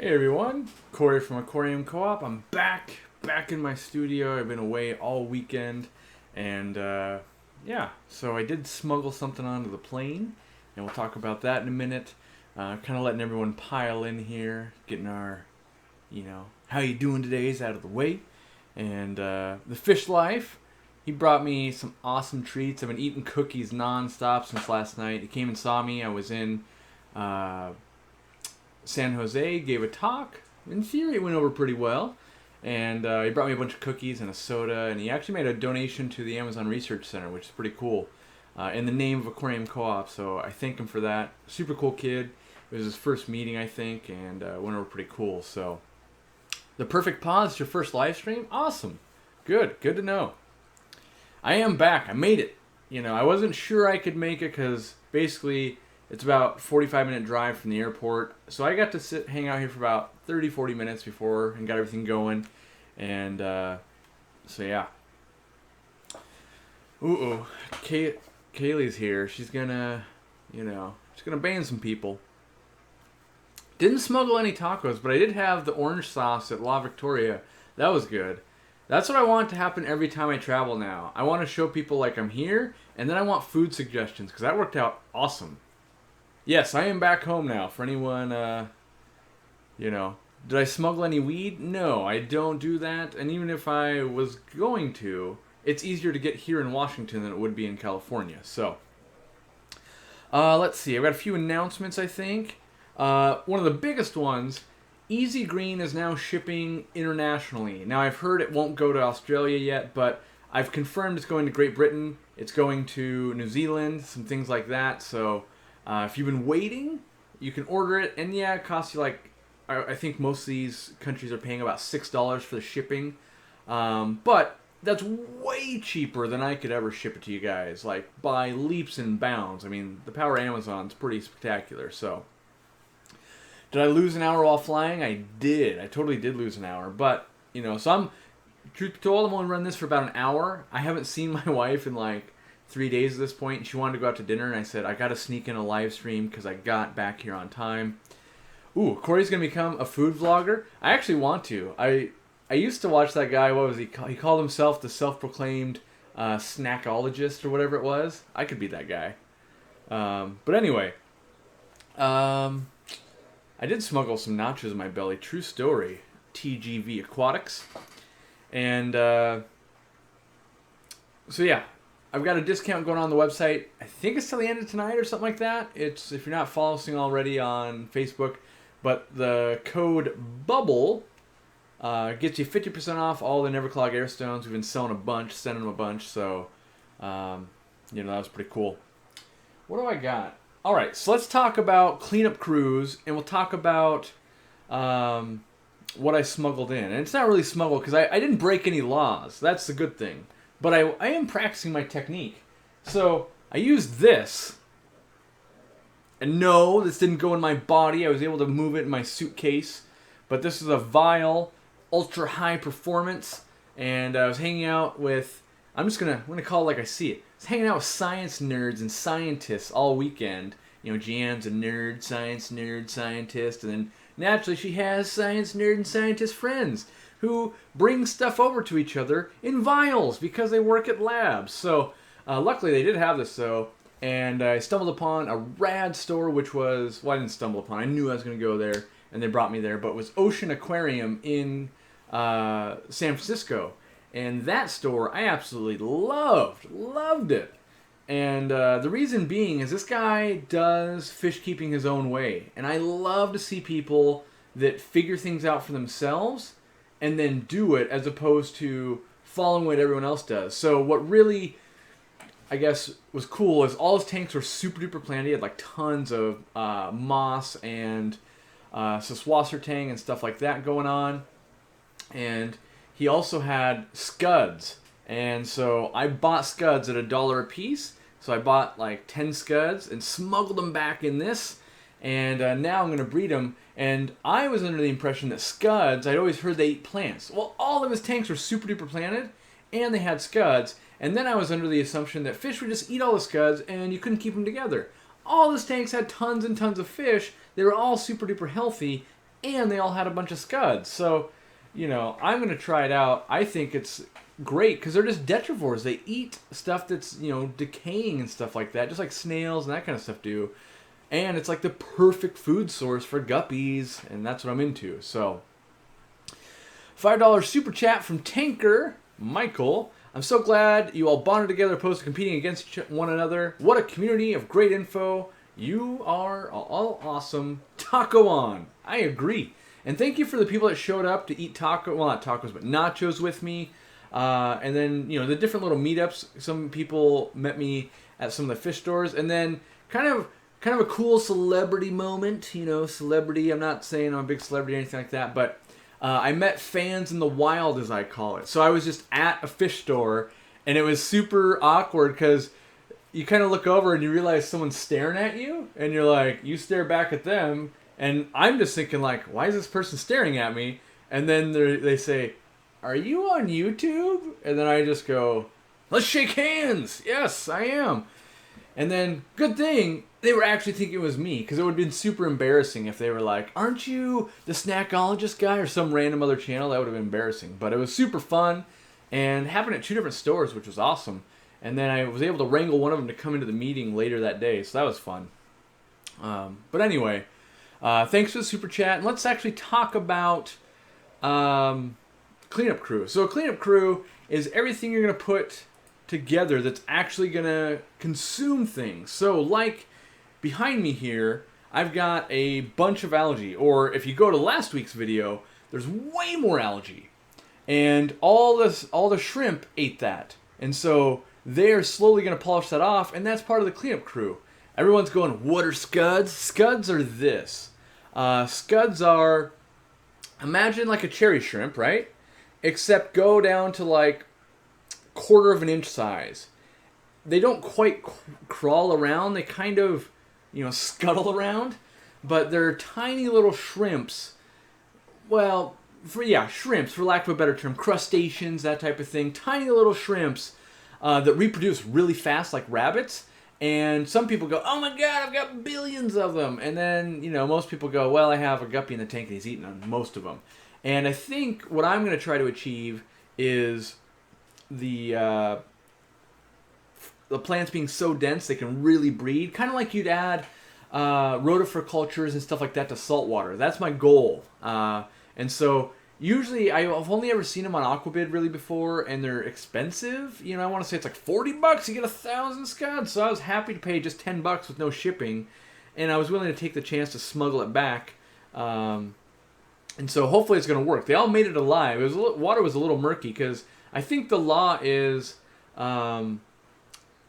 Hey everyone, Corey from Aquariumcoop. I'm back in my studio. I've been away all weekend, and yeah, so I did smuggle something onto the plane, and we'll talk about that in a minute. Kind of letting everyone pile in here, getting our, how you doing today's out of the way, and the fish life. He brought me some awesome treats. I've been eating cookies nonstop since last night. He came and saw me. I was in uh, San Jose, gave a talk. In theory, it went over pretty well. And he brought me a bunch of cookies and a soda, and he actually made a donation to the Amazon Research Center, which is pretty cool, in the name of Aquarium Co-op. So I thank him for that. Super cool kid. It was his first meeting, I think, and went over pretty cool. So the perfect pause, your first live stream? Awesome. Good to know. I am back. I made it. I wasn't sure I could make it because basically it's about 45-minute drive from the airport. So I got to hang out here for about 30, 40 minutes before and got everything going. And so yeah. Ooh, Kaylee's here. She's gonna, she's gonna ban some people. Didn't smuggle any tacos, but I did have the orange sauce at La Victoria. That was good. That's what I want to happen every time I travel now. I want to show people like I'm here, and then I want food suggestions, because that worked out awesome. Yes, I am back home now. For anyone, did I smuggle any weed? No, I don't do that. And even if I was going to, it's easier to get here in Washington than it would be in California. So, let's see. I've got a few announcements, I think. One of the biggest ones, Easy Green is now shipping internationally. Now, I've heard it won't go to Australia yet, but I've confirmed it's going to Great Britain. It's going to New Zealand, some things like that. So, if you've been waiting, you can order it. And yeah, it costs you I think most of these countries are paying about $6 for the shipping. But that's way cheaper than I could ever ship it to you guys, by leaps and bounds. I mean, the power of Amazon's pretty spectacular, so. Did I lose an hour while flying? I did. I totally did lose an hour. But, so truth be told, I'm only running this for about an hour. I haven't seen my wife in 3 days at this point. And she wanted to go out to dinner, and I said, I got to sneak in a live stream because I got back here on time. Ooh, Corey's going to become a food vlogger? I actually want to. I used to watch that guy, what was he called? He called himself the self-proclaimed snackologist or whatever it was. I could be that guy. But anyway, I did smuggle some nachos in my belly. True story. TGV Aquatics. And so yeah, I've got a discount going on the website. I think it's till the end of tonight or something like that. It's if you're not following already on Facebook. But the code BUBBLE gets you 50% off all the Neverclog Airstones. We've been selling a bunch, sending them a bunch. So, that was pretty cool. What do I got? All right, so let's talk about cleanup crews, and we'll talk about what I smuggled in. And it's not really smuggled because I didn't break any laws. That's the good thing. But I am practicing my technique. So I used this. And no, this didn't go in my body. I was able to move it in my suitcase. But this is a Vial ultra high performance. And I was hanging out with, I'm gonna call it like I see it. I was hanging out with science nerds and scientists all weekend. Jan's a nerd, scientist. And then naturally she has science nerd and scientist friends who bring stuff over to each other in vials because they work at labs. So luckily they did have this though. And I stumbled upon a rad store, which was, I didn't stumble upon. I knew I was going to go there, and they brought me there. But it was Ocean Aquarium in San Francisco. And that store, I absolutely loved it. And the reason being is this guy does fish keeping his own way. And I love to see people that figure things out for themselves and then do it as opposed to following what everyone else does. So what really, I guess, was cool is all his tanks were super duper planted. He had tons of moss and Saswasser tang and stuff like that going on. And he also had scuds. And so I bought scuds at $1 a piece. So I bought 10 scuds and smuggled them back in this. And now I'm going to breed them. And I was under the impression that scuds, I'd always heard they eat plants. Well, all of his tanks were super duper planted. And they had scuds. And then I was under the assumption that fish would just eat all the scuds and you couldn't keep them together. All his tanks had tons and tons of fish. They were all super duper healthy. and they all had a bunch of scuds. So, you know, I'm going to try it out. I think it's great because they're just detrivores. They eat stuff that's, you know, decaying and stuff like that, just like snails and that kind of stuff do. And it's like the perfect food source for guppies, and that's what I'm into. So, $5 super chat from Tanker Michael. I'm so glad you all bonded together opposed to competing against one another. What a community of great info. You are all awesome. Taco on. I agree. And thank you for the people that showed up to eat not tacos, but nachos with me. And then, you know, the different little meetups. Some people met me at some of the fish stores. And then kind of a cool celebrity moment. You know, celebrity. I'm not saying I'm a big celebrity or anything like that, but I met fans in the wild, as I call it. So I was just at a fish store, and it was super awkward because you kind of look over and you realize someone's staring at you, and you're like, you stare back at them, and I'm just thinking like, why is this person staring at me? And then they say, are you on YouTube? And then I just go, let's shake hands. Yes, I am. And then, good thing, they were actually thinking it was me, because it would have been super embarrassing if they were like, aren't you the Snackologist guy, or some random other channel? That would have been embarrassing. But it was super fun, and happened at 2 different stores, which was awesome. And then I was able to wrangle one of them to come into the meeting later that day, so that was fun. But anyway, thanks for the super chat, and let's actually talk about cleanup crew. So a cleanup crew is everything you're going to put together that's actually going to consume things. So like behind me here, I've got a bunch of algae, or if you go to last week's video, there's way more algae. And all the shrimp ate that. And so they're slowly going to polish that off, and that's part of the cleanup crew. Everyone's going, what are scuds? Scuds are this. Scuds are, imagine like a cherry shrimp, right? Except go down to like 1/4 of an inch size. They don't quite crawl around. They kind of, you know, scuttle around. But they're tiny little shrimps. Well, shrimps, for lack of a better term. Crustaceans, that type of thing. Tiny little shrimps that reproduce really fast like rabbits. And some people go, oh my god, I've got billions of them. And then, you know, most people go, well, I have a guppy in the tank and he's eating on most of them. And I think what I'm going to try to achieve is the plants being so dense they can really breed. Kind of like you'd add rotifer cultures and stuff like that to salt water. That's my goal. And so usually I've only ever seen them on Aquabid really before, and they're expensive. You know, I want to say it's like $40, you get 1,000 scuds. So I was happy to pay just $10 with no shipping, and I was willing to take the chance to smuggle it back. And so hopefully it's going to work. They all made it alive. Water was a little murky because I think the law is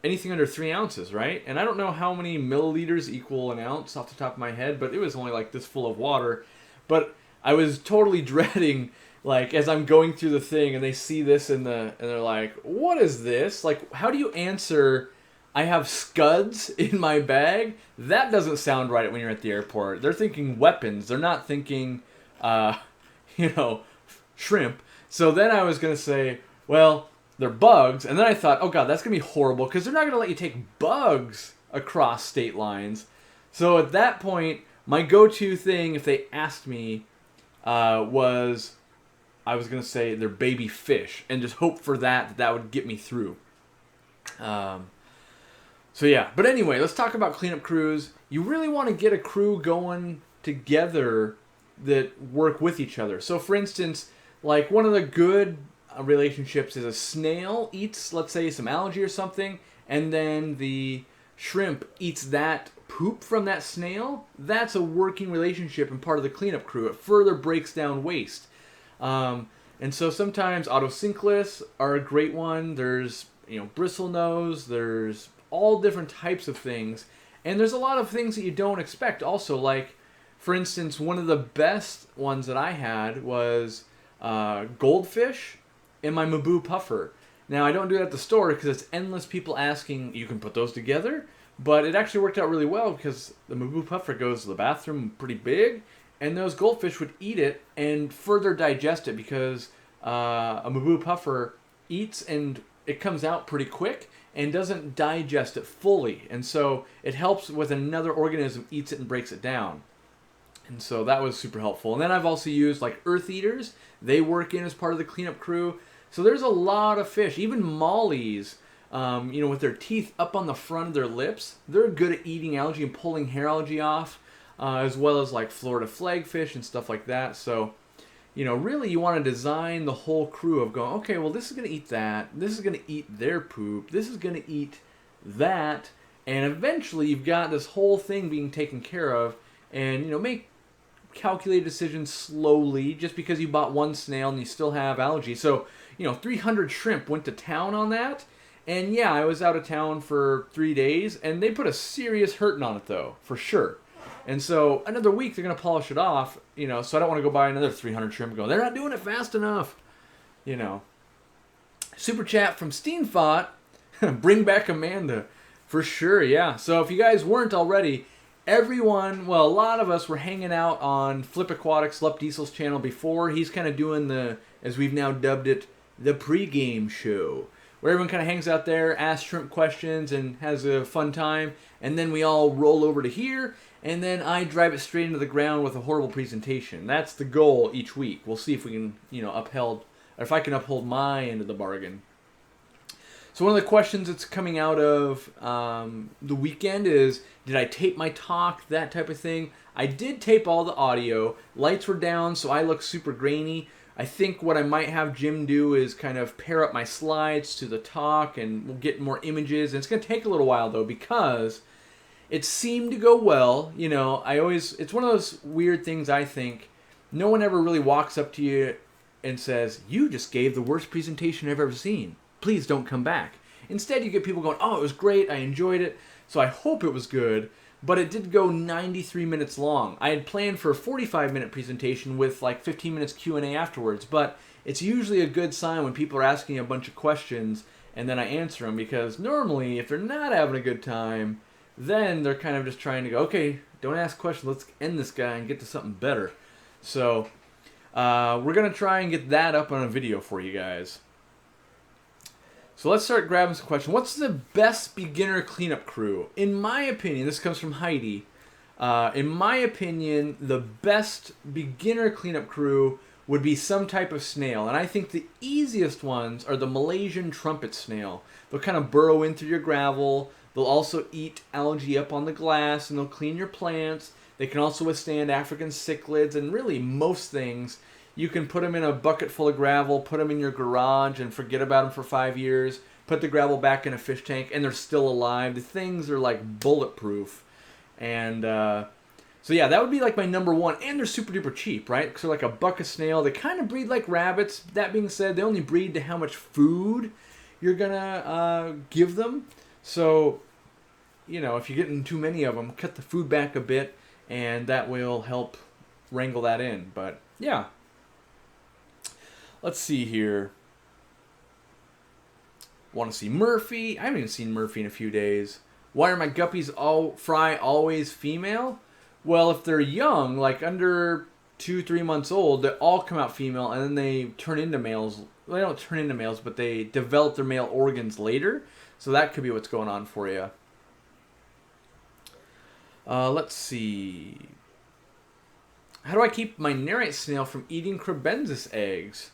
anything under 3 ounces, right? And I don't know how many milliliters equal an ounce off the top of my head, but it was only like this full of water. But I was totally dreading, like, as I'm going through the thing and they see this and they're like, what is this? Like, how do you answer, I have scuds in my bag? That doesn't sound right when you're at the airport. They're thinking weapons. They're not thinking, shrimp. So then I was going to say, well, they're bugs. And then I thought, oh god, that's going to be horrible because they're not going to let you take bugs across state lines. So at that point, my go-to thing, if they asked me, I was going to say they're baby fish and just hope for that would get me through. So yeah, but anyway, let's talk about cleanup crews. You really want to get a crew going together that work with each other. So for instance, like one of the good relationships is a snail eats, let's say, some algae or something, and then the shrimp eats that poop from that snail. That's a working relationship and part of the cleanup crew. It further breaks down waste. And so sometimes autocinclus are a great one. There's, bristlenose. There's all different types of things. And there's a lot of things that you don't expect also. Like, for instance, one of the best ones that I had was goldfish in my Maboo puffer. Now, I don't do that at the store because it's endless people asking, you can put those together? But it actually worked out really well because the Maboo puffer goes to the bathroom pretty big, and those goldfish would eat it and further digest it because a Maboo puffer eats and it comes out pretty quick and doesn't digest it fully. And so it helps with another organism eats it and breaks it down. And so that was super helpful. And then I've also used like earth eaters. They work in as part of the cleanup crew. So there's a lot of fish. Even mollies, with their teeth up on the front of their lips, they're good at eating algae and pulling hair algae off, as well as like Florida flagfish and stuff like that. So, really you want to design the whole crew of going, okay, well, this is going to eat that. This is going to eat their poop. This is going to eat that. And eventually you've got this whole thing being taken care of, and, make calculated decisions slowly. Just because you bought one snail and you still have algae. So, 300 shrimp went to town on that. And yeah, I was out of town for 3 days, and they put a serious hurting on it, though, for sure. And so another week they're going to polish it off, so I don't want to go buy another 300 shrimp and go, they're not doing it fast enough. Super chat from Steenfot, bring back Amanda. For sure, yeah. So if you guys weren't already, everyone, well, a lot of us were hanging out on Flip Aquatic, Slup Diesel's channel before. He's kind of doing the, as we've now dubbed it, the pregame show, where everyone kind of hangs out there, asks shrimp questions, and has a fun time. And then we all roll over to here, and then I drive it straight into the ground with a horrible presentation. That's the goal each week. We'll see if we can, if I can uphold my end of the bargain. So one of the questions that's coming out of the weekend is, did I tape my talk, that type of thing? I did tape all the audio. Lights were down, so I look super grainy. I think what I might have Jim do is kind of pair up my slides to the talk, and we'll get more images. And it's going to take a little while, though, because it seemed to go well. It's one of those weird things, I think. No one ever really walks up to you and says, you just gave the worst presentation I've ever seen. Please don't come back. Instead, you get people going, oh, it was great, I enjoyed it, so I hope it was good. But it did go 93 minutes long. I had planned for a 45-minute presentation with like 15 minutes Q&A afterwards, but it's usually a good sign when people are asking a bunch of questions and then I answer them, because normally if they're not having a good time, then they're kind of just trying to go, okay, don't ask questions, let's end this guy and get to something better. So we're going to try and get that up on a video for you guys. So let's start grabbing some questions. What's the best beginner cleanup crew? In my opinion, this comes from Heidi. In my opinion, the best beginner cleanup crew would be some type of snail. And I think the easiest ones are the Malaysian trumpet snail. They'll kind of burrow in through your gravel. They'll also eat algae up on the glass, and they'll clean your plants. They can also withstand African cichlids and really most things. You can put them in a bucket full of gravel, put them in your garage, and forget about them for 5 years. Put the gravel back in a fish tank, and they're still alive. The things are like bulletproof. And so yeah, that would be like my number one. And they're super duper cheap, right? So like a buck of snail. They kind of breed like rabbits. That being said, they only breed to how much food you're going to give them. So, if you're getting too many of them, cut the food back a bit, and that will help wrangle that in. But yeah. Let's see here. Want to see Murphy? I haven't even seen Murphy in a few days. Why are my guppies always female? Well, if they're young, like under 2-3 months old, they all come out female, and then they turn into males. Well, they don't turn into males, but they develop their male organs later. So that could be what's going on for you. Let's see. How do I keep my nerite snail from eating crebensis eggs?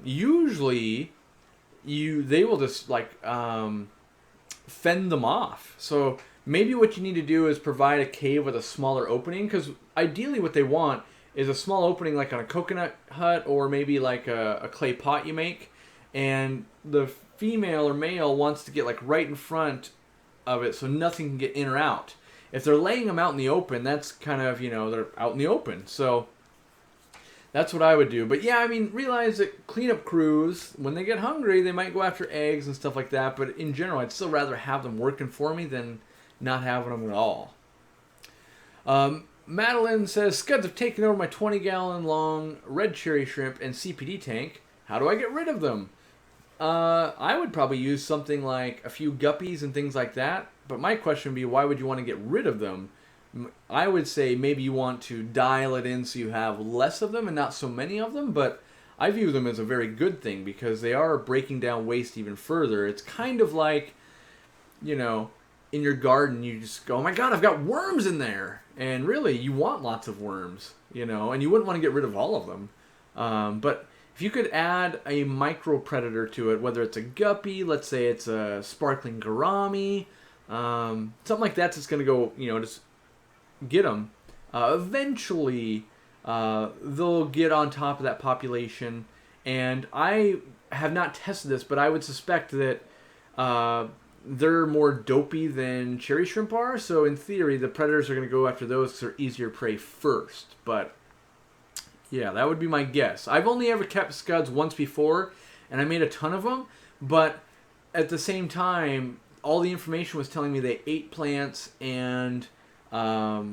Usually they will just like fend them off. So maybe what you need to do is provide a cave with a smaller opening, because ideally what they want is a small opening like on a coconut hut, or maybe like a clay pot you make, and the female or male wants to get like right in front of it so nothing can get in or out. If they're laying them out in the open, that's kind of, they're out in the open. So that's what I would do. But yeah, I mean, realize that cleanup crews, when they get hungry, they might go after eggs and stuff like that. But in general, I'd still rather have them working for me than not having them at all. Madeline says, Scuds have taken over my 20-gallon long red cherry shrimp and CPD tank. How do I get rid of them? I would probably use something like a few guppies and things like that. But my question would be, why would you want to get rid of them? I would say maybe you want to dial it in so you have less of them and not so many of them, but I view them as a very good thing because they are breaking down waste even further. It's kind of like, in your garden, you just go, oh my God, I've got worms in there. And really, you want lots of worms, and you wouldn't want to get rid of all of them. But if you could add a micro predator to it, whether it's a guppy, let's say it's a sparkling gourami, something like that's just going to go, just get them. Eventually, they'll get on top of that population. And I have not tested this, but I would suspect that they're more dopey than cherry shrimp are. So in theory, the predators are going to go after those because they're easier prey first. But yeah, that would be my guess. I've only ever kept scuds once before, and I made a ton of them. But at the same time, all the information was telling me they ate plants and, that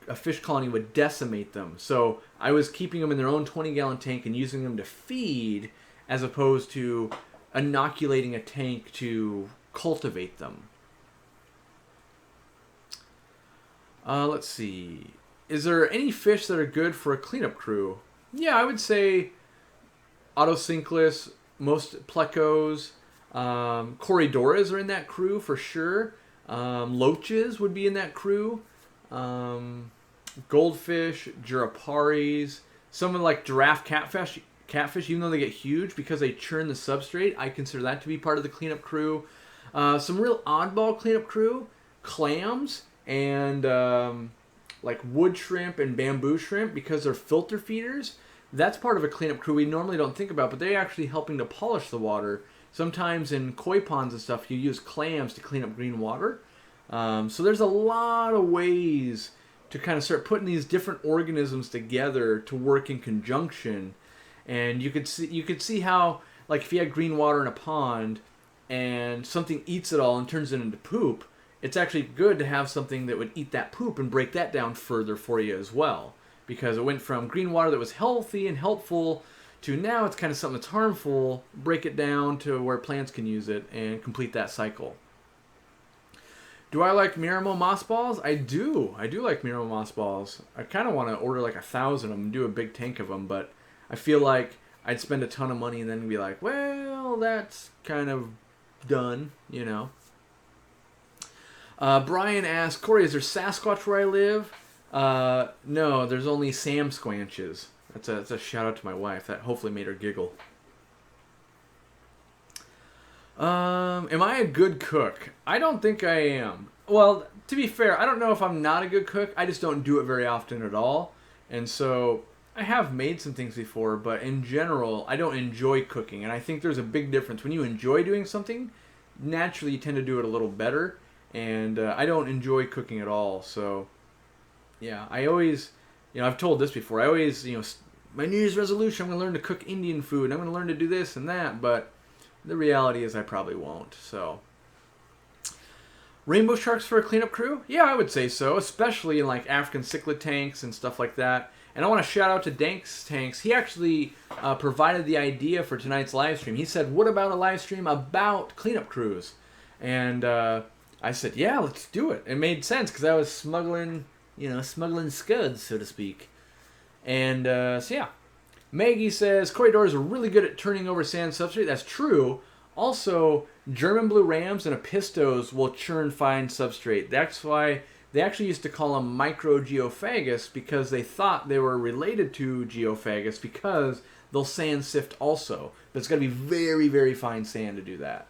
a fish colony would decimate them. So I was keeping them in their own 20-gallon tank and using them to feed as opposed to inoculating a tank to cultivate them. Let's see. Is there any fish that are good for a cleanup crew? Yeah, I would say Otocinclus, most plecos, Corridoras are in that crew for sure. Loaches would be in that crew. Goldfish, Juraparis, some of like giraffe catfish, even though they get huge because they churn the substrate, I consider that to be part of the cleanup crew. Some real oddball cleanup crew, clams and like wood shrimp and bamboo shrimp because they're filter feeders. That's part of a cleanup crew we normally don't think about, but they're actually helping to polish the water. Sometimes in koi ponds and stuff, you use clams to clean up green water. So there's a lot of ways to kind of start putting these different organisms together to work in conjunction. And you could see how, like, if you had green water in a pond and something eats it all and turns it into poop, it's actually good to have something that would eat that poop and break that down further for you as well. Because it went from green water that was healthy and helpful to now it's kind of something that's harmful, break it down to where plants can use it and complete that cycle. Do I like Miramo moss balls? I do like Miramo moss balls. I kind of want to order like 1,000 of them and do a big tank of them, but I feel like I'd spend a ton of money and then be like, well, that's kind of done, Brian asked, Corey, is there Sasquatch where I live? No, there's only Sam Squanches. That's a shout out to my wife. That hopefully made her giggle. Am I a good cook? I don't think I am. Well, to be fair, I don't know if I'm not a good cook. I just don't do it very often at all. And so I have made some things before, but in general, I don't enjoy cooking. And I think there's a big difference. When you enjoy doing something, naturally you tend to do it a little better. And I don't enjoy cooking at all. So, yeah, I always, I've told this before. I always, my New Year's resolution, I'm going to learn to cook Indian food. I'm going to learn to do this and that. But the reality is I probably won't. So, rainbow sharks for a cleanup crew? Yeah, I would say so, especially in like African cichlid tanks and stuff like that. And I want to shout out to Danks Tanks. He actually provided the idea for tonight's live stream. He said, "What about a live stream about cleanup crews?" And I said, "Yeah, let's do it." It made sense because I was smuggling scuds, so to speak. And so yeah. Maggie says, corridors are really good at turning over sand substrate. That's true. Also, German blue rams and apistos will churn fine substrate. That's why they actually used to call them microgeophagus, because they thought they were related to geophagus because they'll sand sift also. But it's got to be very, very fine sand to do that.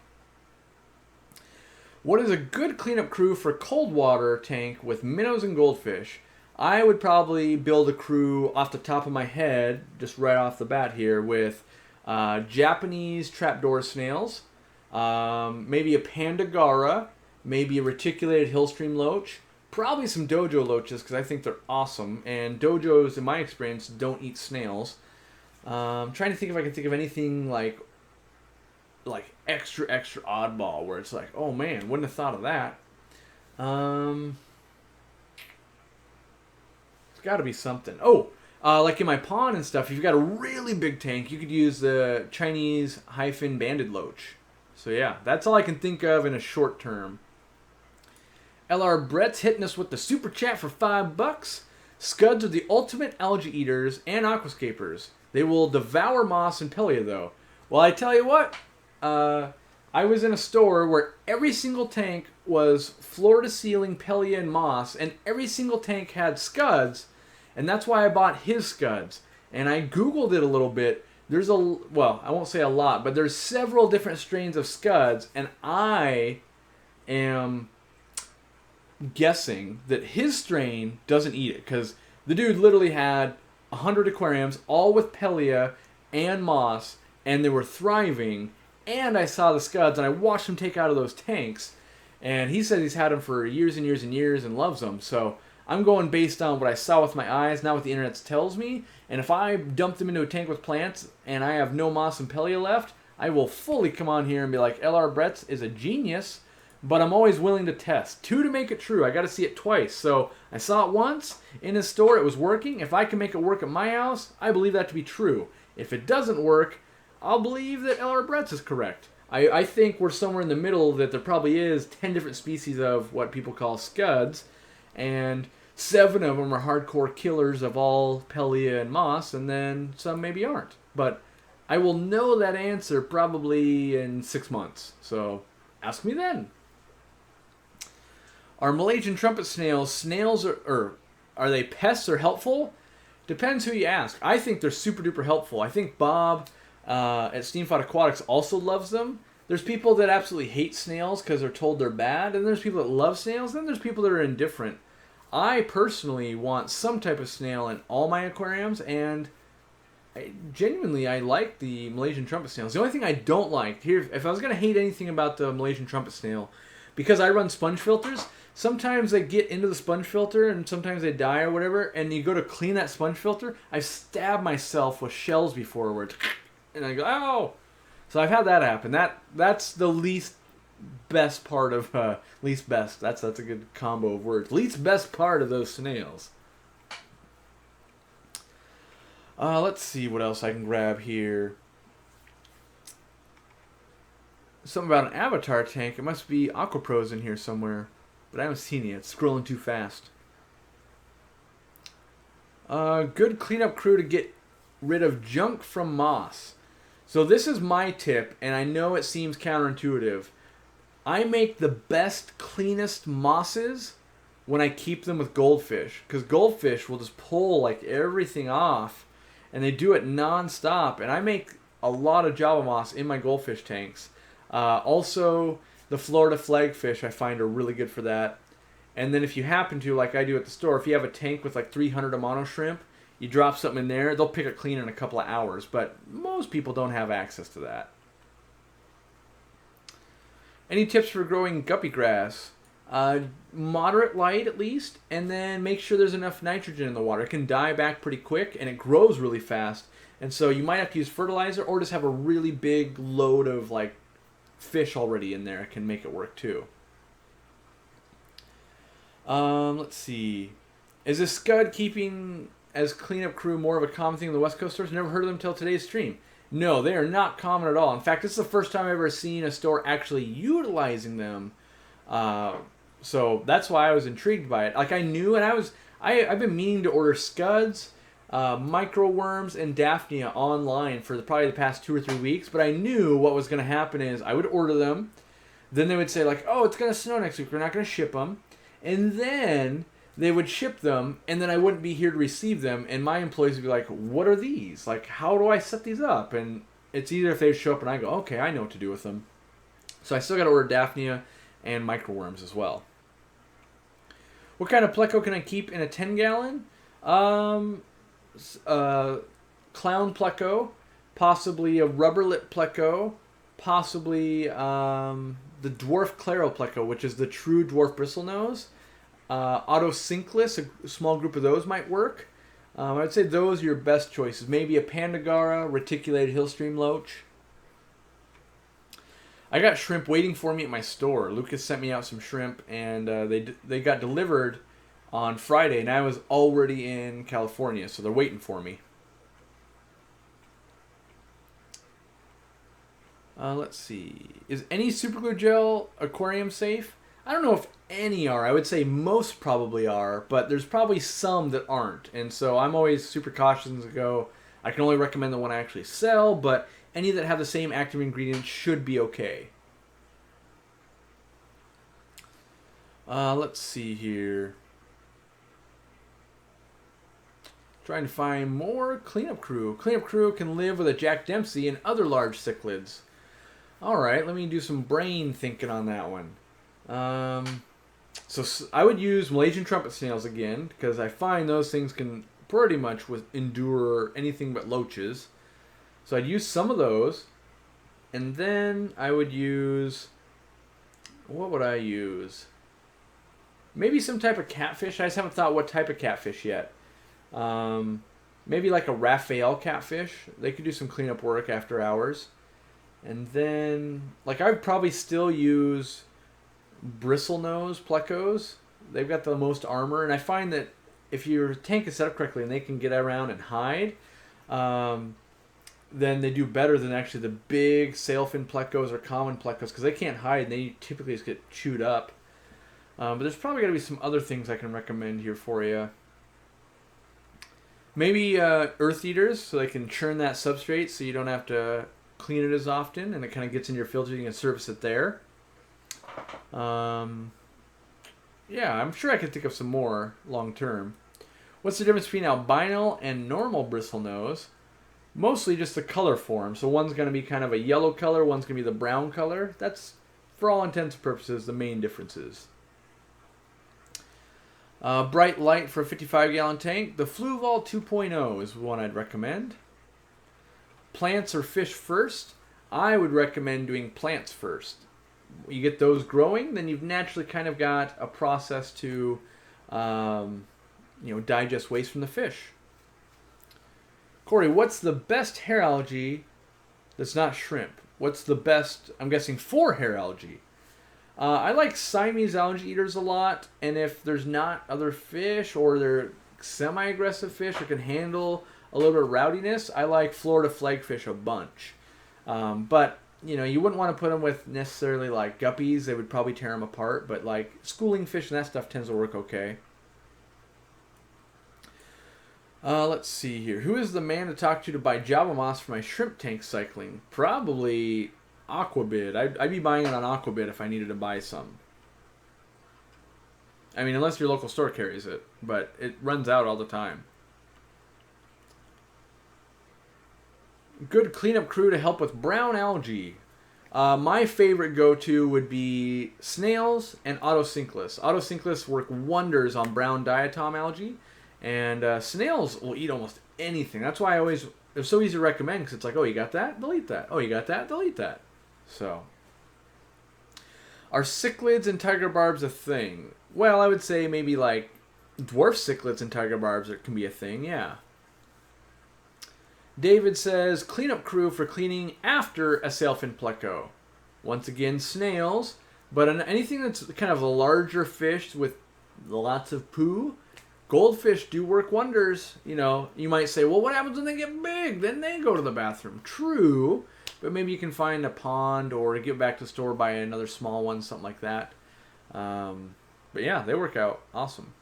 What is a good cleanup crew for cold water tank with minnows and goldfish? I would probably build a crew off the top of my head, just right off the bat here, with Japanese trapdoor snails, maybe a pandagara, maybe a reticulated hillstream loach, probably some dojo loaches because I think they're awesome. And dojos, in my experience, don't eat snails. I'm trying to think if I can think of anything like extra oddball where it's like, oh man, wouldn't have thought of that. Got to be something. Like in my pond and stuff, if you've got a really big tank, you could use the Chinese hyphen banded loach. So yeah, that's all I can think of in a short term. LR Brett's hitting us with the super chat for $5. Scuds are the ultimate algae eaters and aquascapers. They will devour moss and pellia though. Well, I tell you what, I was in a store where every single tank was floor-to-ceiling Pelia and moss, and every single tank had scuds, and that's why I bought his scuds. And I Googled it a little bit. There's well, I won't say a lot, but there's several different strains of scuds, and I am guessing that his strain doesn't eat it, because the dude literally had 100 aquariums, all with Pelia and moss, and they were thriving, and I saw the scuds, and I watched him take out of those tanks, and he said he's had them for years and years and years and loves them, so I'm going based on what I saw with my eyes, not what the internet tells me, and if I dump them into a tank with plants, and I have no moss and Pelia left, I will fully come on here and be like, LR Bretts is a genius, but I'm always willing to test. 2 to make it true. I got to see it twice. So I saw it once in his store. It was working. If I can make it work at my house, I believe that to be true. If it doesn't work, I'll believe that LR Bretts is correct. I think we're somewhere in the middle, that there probably is 10 different species of what people call scuds, and 7 of them are hardcore killers of all Pelia and moss, and then some maybe aren't. But I will know that answer probably in 6 months. So ask me then. Are Malaysian trumpet snails are they pests or helpful? Depends who you ask. I think they're super duper helpful. I think Bob at Steamfod Aquatics also loves them. There's people that absolutely hate snails because they're told they're bad, and there's people that love snails, and then there's people that are indifferent. I personally want some type of snail in all my aquariums, and I like the Malaysian trumpet snails. The only thing I don't like, here, if I was going to hate anything about the Malaysian trumpet snail, because I run sponge filters, sometimes they get into the sponge filter and sometimes they die or whatever, and you go to clean that sponge filter, I've stabbed myself with shells before where it's, and I go, oh! So I've had that happen. That's the least best part of, least best, that's a good combo of words. Least best part of those snails. Let's see what else I can grab here. Something about an avatar tank. It must be Aquapro's in here somewhere, but I haven't seen it yet. It's scrolling too fast. Good cleanup crew to get rid of junk from moss. So this is my tip, and I know it seems counterintuitive. I make the best, cleanest mosses when I keep them with goldfish, because goldfish will just pull like everything off, and they do it non-stop, and I make a lot of Java moss in my goldfish tanks. Also, the Florida flagfish I find are really good for that. And then if you happen to, like I do at the store, if you have a tank with like 300 Amano shrimp, you drop something in there, they'll pick it clean in a couple of hours, but most people don't have access to that. Any tips for growing guppy grass? Moderate light at least, and then make sure there's enough nitrogen in the water. It can die back pretty quick, and it grows really fast, and so you might have to use fertilizer or just have a really big load of like fish already in there. It can make it work too. Let's see. Is this scud keeping as cleanup crew more of a common thing in the West Coast stores? Never heard of them until today's stream. No, they are not common at all. In fact, this is the first time I've ever seen a store actually utilizing them. So that's why I was intrigued by it. Like I knew, and I've been meaning to order scuds, microworms, and Daphnia online for probably the past 2 or 3 weeks. But I knew what was going to happen is I would order them, then they would say like, "Oh, it's going to snow next week. We're not going to ship them," and then they would ship them, and then I wouldn't be here to receive them, and my employees would be like, "What are these? Like, how do I set these up?" And it's easier if they show up and I go, "Okay, I know what to do with them." So I still got to order Daphnia and microworms as well. What kind of pleco can I keep in a 10-gallon? Clown pleco, possibly a rubber lip pleco, possibly the dwarf claro pleco, which is the true dwarf bristlenose. Autosynclus, a small group of those might work. I would say those are your best choices. Maybe a Pandagara, reticulated hillstream loach. I got shrimp waiting for me at my store. Lucas sent me out some shrimp, and they got delivered on Friday, and I was already in California, so they're waiting for me. Let's see. Is any superglue gel aquarium safe? I don't know if any are. I would say most probably are, but there's probably some that aren't. And so I'm always super cautious to go, I can only recommend the one I actually sell, but any that have the same active ingredients should be okay. Let's see here. Trying to find more cleanup crew. Cleanup crew can live with a Jack Dempsey and other large cichlids. Alright, let me do some brain thinking on that one. So I would use Malaysian trumpet snails again, because I find those things can pretty much endure anything but loaches. So I'd use some of those. And then I would use... What would I use? Maybe some type of catfish. I just haven't thought what type of catfish yet. Maybe like a Raphael catfish. They could do some cleanup work after hours. And then, like, I would probably still use bristlenose plecos. They've got the most armor, and I find that if your tank is set up correctly and they can get around and hide, then they do better than actually the big sailfin plecos or common plecos, because they can't hide and they typically just get chewed up. But there's probably got to be some other things I can recommend here for you. Maybe earth eaters, so they can churn that substrate so you don't have to clean it as often, and it kind of gets in your filter. You can service it there. Yeah, I'm sure I could think of some more long term. What's the difference between albino and normal bristlenose? Mostly just the color form. So one's going to be kind of a yellow color, one's going to be the brown color. That's, for all intents and purposes, the main differences. Bright light for a 55-gallon tank. The Fluval 2.0 is one I'd recommend. Plants or fish first? I would recommend doing plants first. You get those growing, then you've naturally kind of got a process to digest waste from the fish. Corey, what's the best hair algae that's not shrimp? What's the best, I'm guessing, for hair algae? I like Siamese algae eaters a lot, and if there's not other fish or they're semi-aggressive fish or can handle a little bit of rowdiness, I like Florida flagfish a bunch. But you wouldn't want to put them with necessarily like guppies. They would probably tear them apart. But like schooling fish and that stuff tends to work okay. Let's see here. Who is the man to talk to buy Java Moss for my shrimp tank cycling? Probably Aquabid. I'd be buying it on Aquabid if I needed to buy some. I mean, unless your local store carries it. But it runs out all the time. Good cleanup crew to help with brown algae. My favorite go-to would be snails and autocinclus. Autocinclus work wonders on brown diatom algae, and snails will eat almost anything. That's why it's so easy to recommend, because it's like, oh, you got that? Delete that. Oh, you got that? Delete that. So, are cichlids and tiger barbs a thing? Well, I would say maybe like dwarf cichlids and tiger barbs can be a thing, yeah. David says, cleanup crew for cleaning after a sailfin pleco. Once again, snails, but anything that's kind of a larger fish with lots of poo, goldfish do work wonders. You might say, well, what happens when they get big? Then they go to the bathroom. True, but maybe you can find a pond or get back to the store, buy another small one, something like that. But yeah, they work out awesome.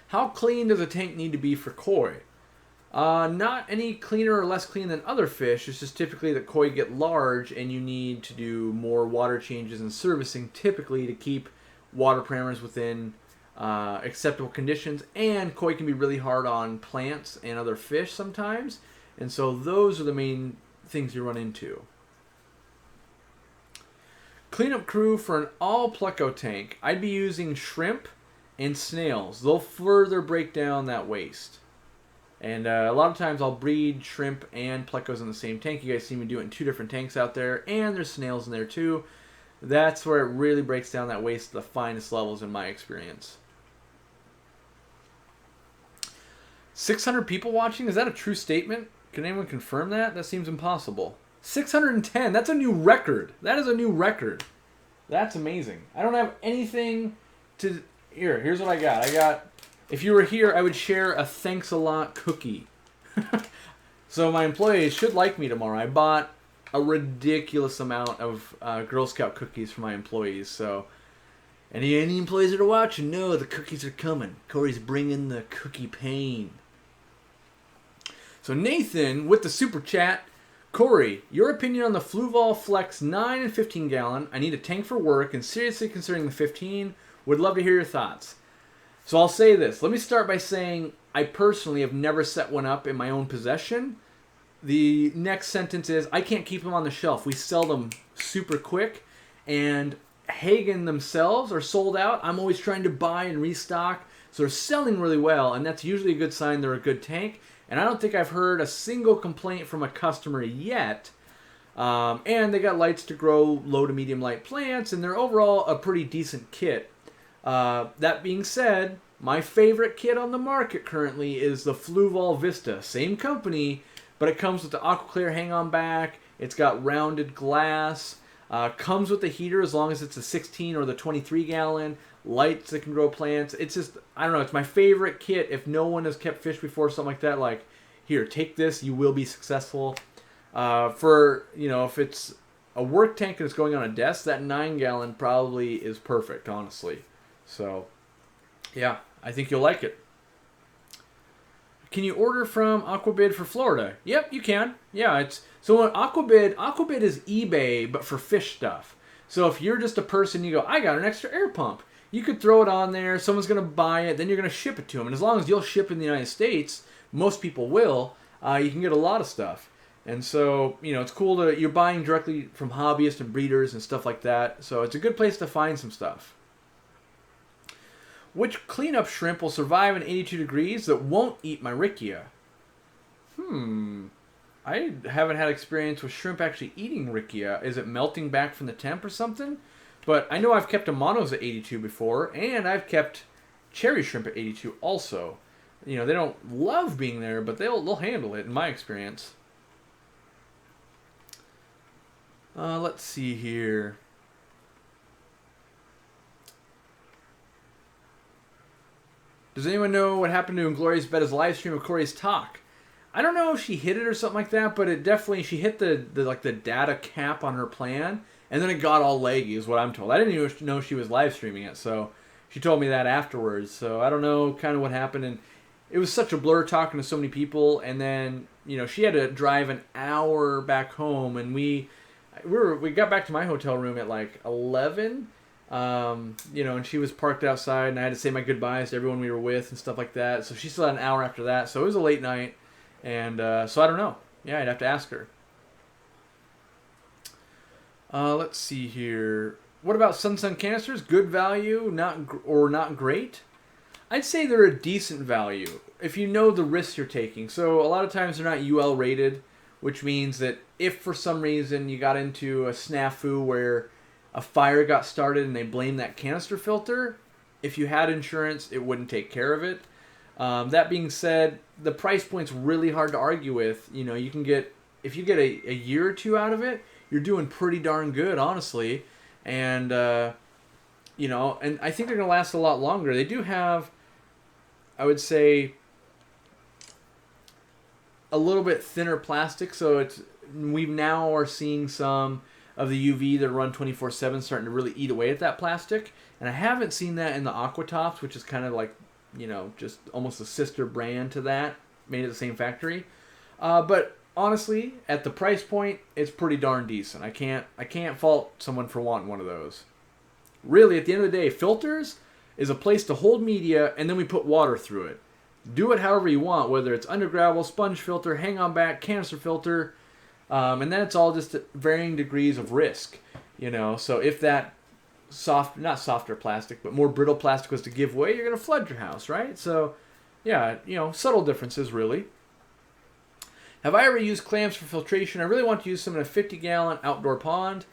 How clean does a tank need to be for koi? Not any cleaner or less clean than other fish. It's just typically that koi get large and you need to do more water changes and servicing typically to keep water parameters within acceptable conditions. And koi can be really hard on plants and other fish sometimes. And so those are the main things you run into. Cleanup crew for an all pleco tank. I'd be using shrimp and snails. They'll further break down that waste. And a lot of times I'll breed shrimp and plecos in the same tank. You guys see me do it in 2 different tanks out there. And there's snails in there too. That's where it really breaks down that waste to the finest levels in my experience. 600 people watching? Is that a true statement? Can anyone confirm that? That seems impossible. 610. That's a new record. That is a new record. That's amazing. I don't have anything to... Here's what I got. If you were here, I would share a thanks a lot cookie. So my employees should like me tomorrow. I bought a ridiculous amount of Girl Scout cookies for my employees. So any employees that are watching, know the cookies are coming. Corey's bringing the cookie pain. So Nathan, with the super chat, Corey, your opinion on the Fluval Flex 9 and 15 gallon. I need a tank for work and seriously considering the 15. Would love to hear your thoughts. So I'll say this. Let me start by saying I personally have never set one up in my own possession. The next sentence is I can't keep them on the shelf. We sell them super quick, and Hagen themselves are sold out. I'm always trying to buy and restock. So they're selling really well, and that's usually a good sign they're a good tank. And I don't think I've heard a single complaint from a customer yet. And they got lights to grow low to medium light plants, and they're overall a pretty decent kit. That being said, my favorite kit on the market currently is the Fluval Vista. Same company, but it comes with the AquaClear hang-on back. It's got rounded glass. Comes with the heater as long as it's a 16 or the 23 gallon. Lights that can grow plants. It's just, I don't know, it's my favorite kit. If no one has kept fish before, something like that, like, here, take this, you will be successful. For, you know, if it's a work tank and it's going on a desk, that 9 gallon probably is perfect, honestly. So, yeah, I think you'll like it. Can you order from Aquabid for Florida? Yep, you can. Yeah, it's so Aquabid is eBay, but for fish stuff. So if you're just a person, you go, I got an extra air pump. You could throw it on there. Someone's going to buy it. Then you're going to ship it to them. And as long as you'll ship in the United States, most people will, you can get a lot of stuff. And so, you know, it's cool to, you're buying directly from hobbyists and breeders and stuff like that. So it's a good place to find some stuff. Which cleanup shrimp will survive in 82 degrees that won't eat my Riccia? I haven't had experience with shrimp actually eating Riccia. Is it melting back from the temp or something? But I know I've kept Amanos at 82 before, and I've kept cherry shrimp at 82 also. You know, they don't love being there, but they'll handle it in my experience. Let's see here. Does anyone know what happened to Inglorious Betta's live stream of Corey's talk? I don't know if she hit it or something like that, but it definitely, she hit the data cap on her plan, and then it got all laggy is what I'm told. I didn't even know she was live streaming it, so she told me that afterwards. So I don't know kind of what happened, and it was such a blur talking to so many people, and then, you know, she had to drive an hour back home, and we got back to my hotel room at like 11. You know, and she was parked outside, and I had to say my goodbyes to everyone we were with and stuff like that. So she still had an hour after that. So it was a late night, and so I don't know. Yeah, I'd have to ask her. Let's see here. What about Sun canisters? Good value, not great? I'd say they're a decent value if you know the risks you're taking. So a lot of times they're not UL rated, which means that if for some reason you got into a snafu where a fire got started and they blame that canister filter, if you had insurance, it wouldn't take care of it. That being said, the price point's really hard to argue with. You know, you can get, if you get a year or two out of it, you're doing pretty darn good, honestly. And, you know, and I think they're going to last a lot longer. They do have, I would say, a little bit thinner plastic, so we now are seeing some of the UV that run 24/7 starting to really eat away at that plastic. And I haven't seen that in the Aquatops, which is kind of like, you know, just almost a sister brand to that, made at the same factory. But honestly, at the price point, it's pretty darn decent. I can't fault someone for wanting one of those. Really, at the end of the day, filters is a place to hold media, and then we put water through it. Do it however you want, whether it's under gravel, sponge filter, hang on back, canister filter. And then it's all just varying degrees of risk, you know. So if that not softer plastic, but more brittle plastic was to give way, you're going to flood your house, right? So, yeah, you know, subtle differences, really. Have I ever used clamps for filtration? I really want to use some in a 50-gallon outdoor pond.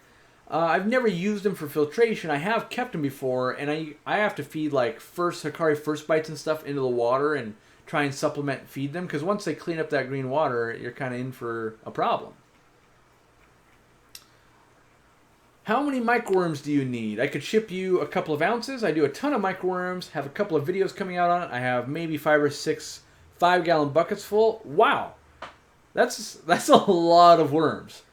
I've never used them for filtration. I have kept them before, and I have to feed, like, Hikari first bites and stuff into the water and try and supplement and feed them, because once they clean up that green water, you're kind of in for a problem. How many microworms do you need? I could ship you a couple of ounces. I do a ton of microworms, have a couple of videos coming out on it. I have maybe 5 or 6 5-gallon buckets full. Wow. That's a lot of worms.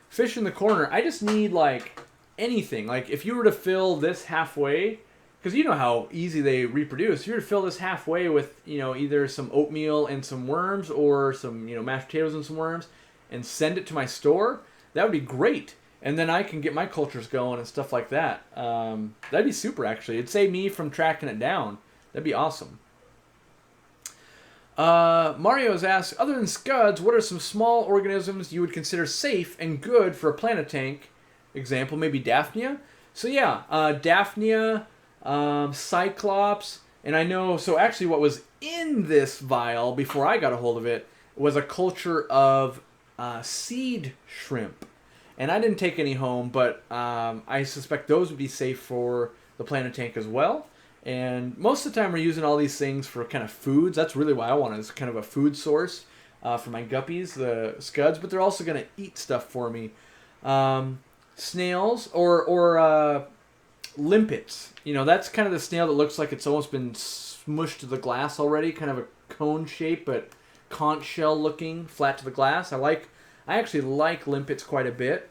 Fish in the corner, I just need like anything. Like if you were to fill this halfway, because you know how easy they reproduce. If you were to fill this halfway with, you know, either some oatmeal and some worms or some, you know, mashed potatoes and some worms, and send it to my store, that would be great. And then I can get my cultures going and stuff like that. That'd be super, actually. It'd save me from tracking it down. That'd be awesome. Mario's asked, other than scuds, what are some small organisms you would consider safe and good for a planet tank? Example, maybe Daphnia. So yeah, Daphnia, Cyclops, and I know, so actually what was in this vial before I got a hold of it was a culture of seed shrimp. And I didn't take any home, but I suspect those would be safe for the planet tank as well. And most of the time we're using all these things for kind of foods. That's really why I want it, is kind of a food source for my guppies, the scuds. But they're also going to eat stuff for me. Snails or limpets. You know, that's kind of the snail that looks like it's almost been smushed to the glass already. Kind of a cone shape, but conch shell looking, flat to the glass. I actually like limpets quite a bit.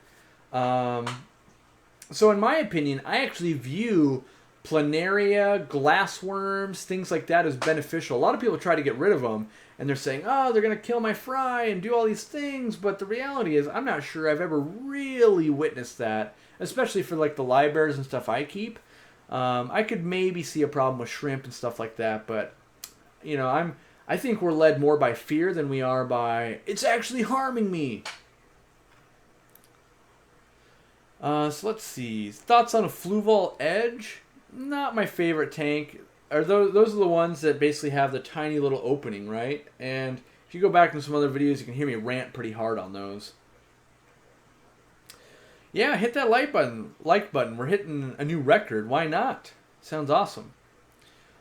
So in my opinion, I actually view planaria, glassworms, things like that as beneficial. A lot of people try to get rid of them, and they're saying, oh, they're going to kill my fry and do all these things, but the reality is I'm not sure I've ever really witnessed that, especially for like the livebearers and stuff I keep. I could maybe see a problem with shrimp and stuff like that, but you know, I think we're led more by fear than we are by, it's actually harming me. So let's see. Thoughts on a Fluval Edge? Not my favorite tank. Those are the ones that basically have the tiny little opening, right? And if you go back in some other videos, you can hear me rant pretty hard on those. Yeah, hit that like button. We're hitting a new record. Why not? Sounds awesome.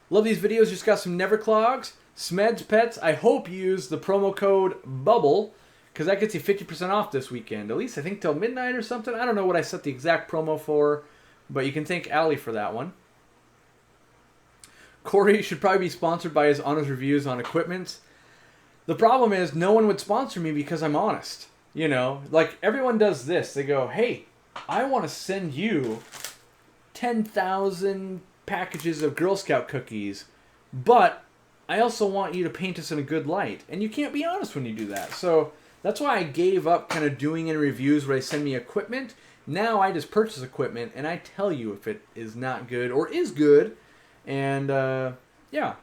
Love these videos. Just got some never clogs. Smeds Pets. I hope you use the promo code BUBBLE, because that gets you 50% off this weekend. At least I think till midnight or something. I don't know what I set the exact promo for, but you can thank Allie for that one. Corey should probably be sponsored by his honest reviews on equipment. The problem is no one would sponsor me because I'm honest. You know, like everyone does this. They go, hey, I want to send you 10,000 packages of Girl Scout cookies, but I also want you to paint us in a good light. And you can't be honest when you do that. So that's why I gave up kind of doing any reviews where they send me equipment. Now I just purchase equipment and I tell you if it is not good or is good. And yeah,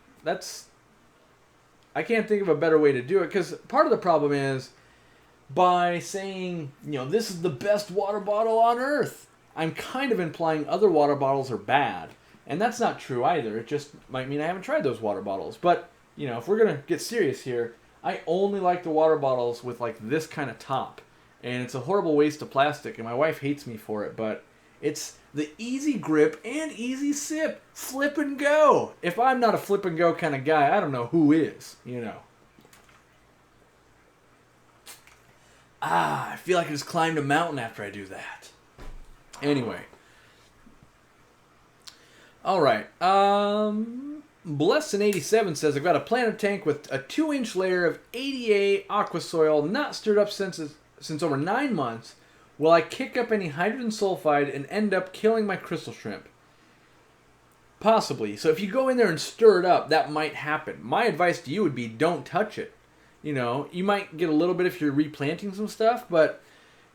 I can't think of a better way to do it, because part of the problem is by saying, you know, this is the best water bottle on earth, I'm kind of implying other water bottles are bad. And that's not true either. It just might mean I haven't tried those water bottles. But, you know, if we're going to get serious here, I only like the water bottles with like this kind of top. And it's a horrible waste of plastic, and my wife hates me for it, but it's the easy grip and easy sip. Flip and go. If I'm not a flip and go kind of guy, I don't know who is, you know. I feel like I just climbed a mountain after I do that. Anyway. Alright. Blessin87 says, I've got a planet tank with a 2-inch layer of ADA aqua soil, not stirred up since over 9 months. Will I kick up any hydrogen sulfide and end up killing my crystal shrimp? Possibly. So if you go in there and stir it up, that might happen. My advice to you would be don't touch it. You know, you might get a little bit if you're replanting some stuff, but,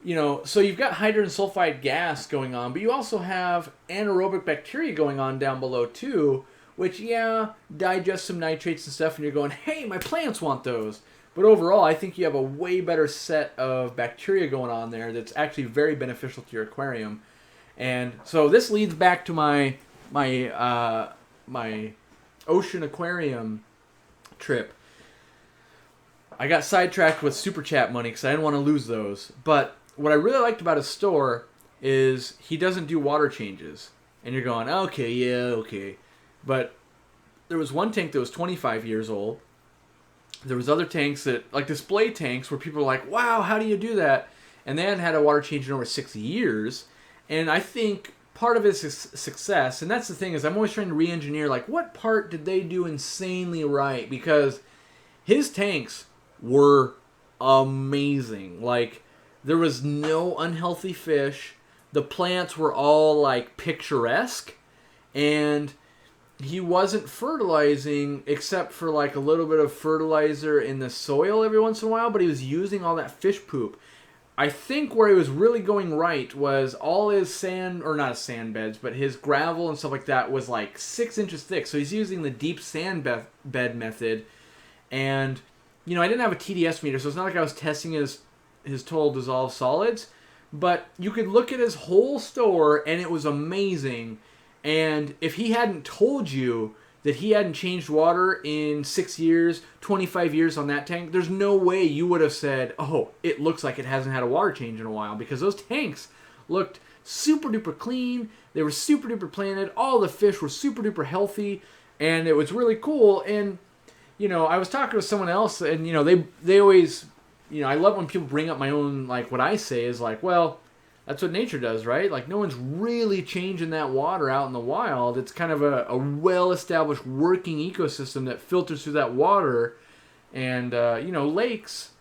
you know, so you've got hydrogen sulfide gas going on, but you also have anaerobic bacteria going on down below too, which, yeah, digest some nitrates and stuff, and you're going, hey, my plants want those. But overall, I think you have a way better set of bacteria going on there that's actually very beneficial to your aquarium. And so this leads back to my ocean aquarium trip. I got sidetracked with Super Chat money because I didn't want to lose those. But what I really liked about his store is he doesn't do water changes. And you're going, okay, yeah, okay. But there was one tank that was 25 years old. There was other tanks that, like display tanks, where people are like, wow, how do you do that? And they hadn't had a water change in over 6 years. And I think part of his success, and that's the thing, is I'm always trying to re-engineer, like, what part did they do insanely right? Because his tanks were amazing. Like, there was no unhealthy fish. The plants were all, like, picturesque. And he wasn't fertilizing except for like a little bit of fertilizer in the soil every once in a while, but he was using all that fish poop. I think where he was really going right was all his sand, or not his sand beds, but his gravel and stuff like that was like 6 inches thick. So he's using the deep sand bed method. And, you know, I didn't have a TDS meter, so it's not like I was testing his total dissolved solids. But you could look at his whole store, and it was amazing. And if he hadn't told you that he hadn't changed water in 6 years, 25 years on that tank, there's no way you would have said, oh, it looks like it hasn't had a water change in a while, because those tanks looked super duper clean. They were super duper planted. All the fish were super duper healthy, and it was really cool. And, you know, I was talking to someone else, and, you know, they always, you know, I love when people bring up my own, like, what I say is like, well, that's what nature does, right? Like, no one's really changing that water out in the wild. It's kind of a well-established working ecosystem that filters through that water. And, you know, lakes,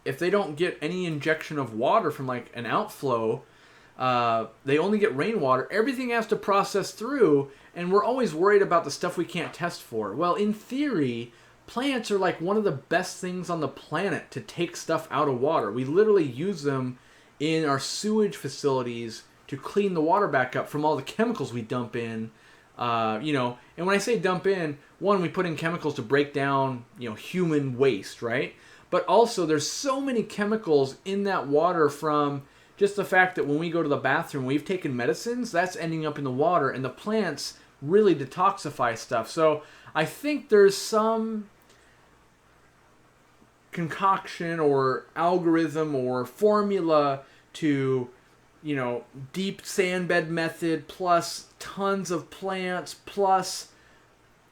if they don't get any injection of water from, like, an outflow, they only get rainwater. Everything has to process through, and we're always worried about the stuff we can't test for. Well, in theory, plants are, like, one of the best things on the planet to take stuff out of water. We literally use them in our sewage facilities to clean the water back up from all the chemicals we dump in. You know, and when I say dump in, one, we put in chemicals to break down, you know, human waste, right? But also there's so many chemicals in that water from just the fact that when we go to the bathroom, we've taken medicines, that's ending up in the water, and the plants really detoxify stuff. So I think there's some concoction or algorithm or formula to, you know, deep sand bed method plus tons of plants plus,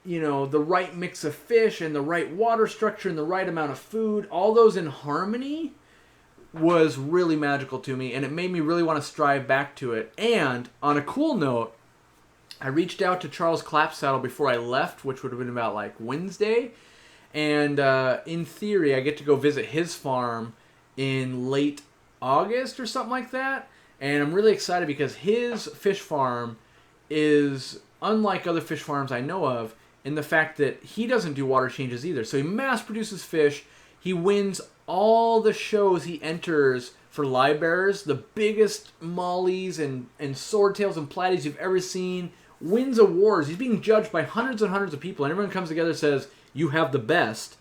you know, the right mix of fish and the right water structure and the right amount of food, all those in harmony was really magical to me, and it made me really want to strive back to it. And on a cool note, I reached out to Charles Clapsaddle before I left, which would have been about like Wednesday. And in theory, I get to go visit his farm in late August or something like that. And I'm really excited because his fish farm is unlike other fish farms I know of in the fact that he doesn't do water changes either. So he mass produces fish. He wins all the shows he enters for live bearers, the biggest mollies and swordtails and platies you've ever seen, wins awards. He's being judged by hundreds and hundreds of people, and everyone comes together and says, you have the best.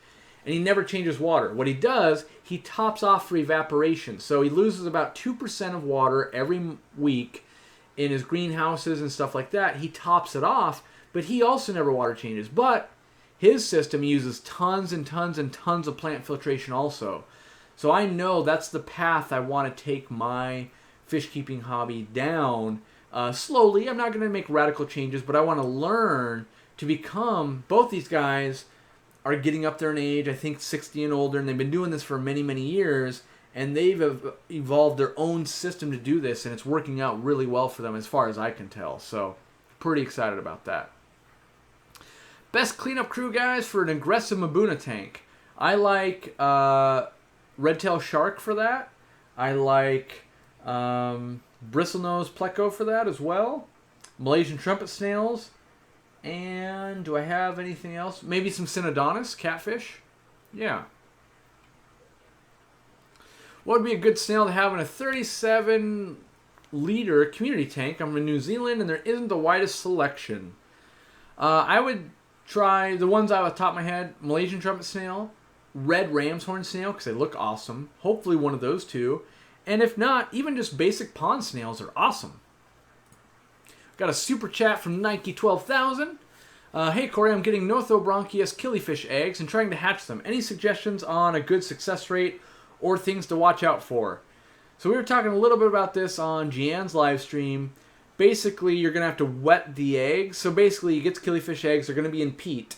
And he never changes water. What he does, he tops off for evaporation. So he loses about 2% of water every week in his greenhouses and stuff like that. He tops it off, but he also never water changes. But his system uses tons and tons and tons of plant filtration also. So I know that's the path I want to take my fish keeping hobby down slowly. I'm not going to make radical changes, but I want to learn to become, both these guys are getting up there in age, I think 60 and older, and they've been doing this for many, many years, and they've evolved their own system to do this, and it's working out really well for them as far as I can tell. So, pretty excited about that. Best cleanup crew, guys, for an aggressive Mabuna tank. I like red-tailed shark for that. I like bristlenose pleco for that as well. Malaysian trumpet snails. And do I have anything else? Maybe some Synodontis, catfish. Yeah. What would be a good snail to have in a 37-liter community tank? I'm in New Zealand, and there isn't the widest selection. I would try the ones out of the top of my head: Malaysian trumpet snail, red ram's horn snail, because they look awesome. Hopefully one of those two. And if not, even just basic pond snails are awesome. Got a super chat from Nike 12,000. Hey Corey, I'm getting Nothobronchius killifish eggs and trying to hatch them. Any suggestions on a good success rate or things to watch out for? So we were talking a little bit about this on Gian's live stream. Basically, you're going to have to wet the eggs. So basically, you get the killifish eggs. They're going to be in peat.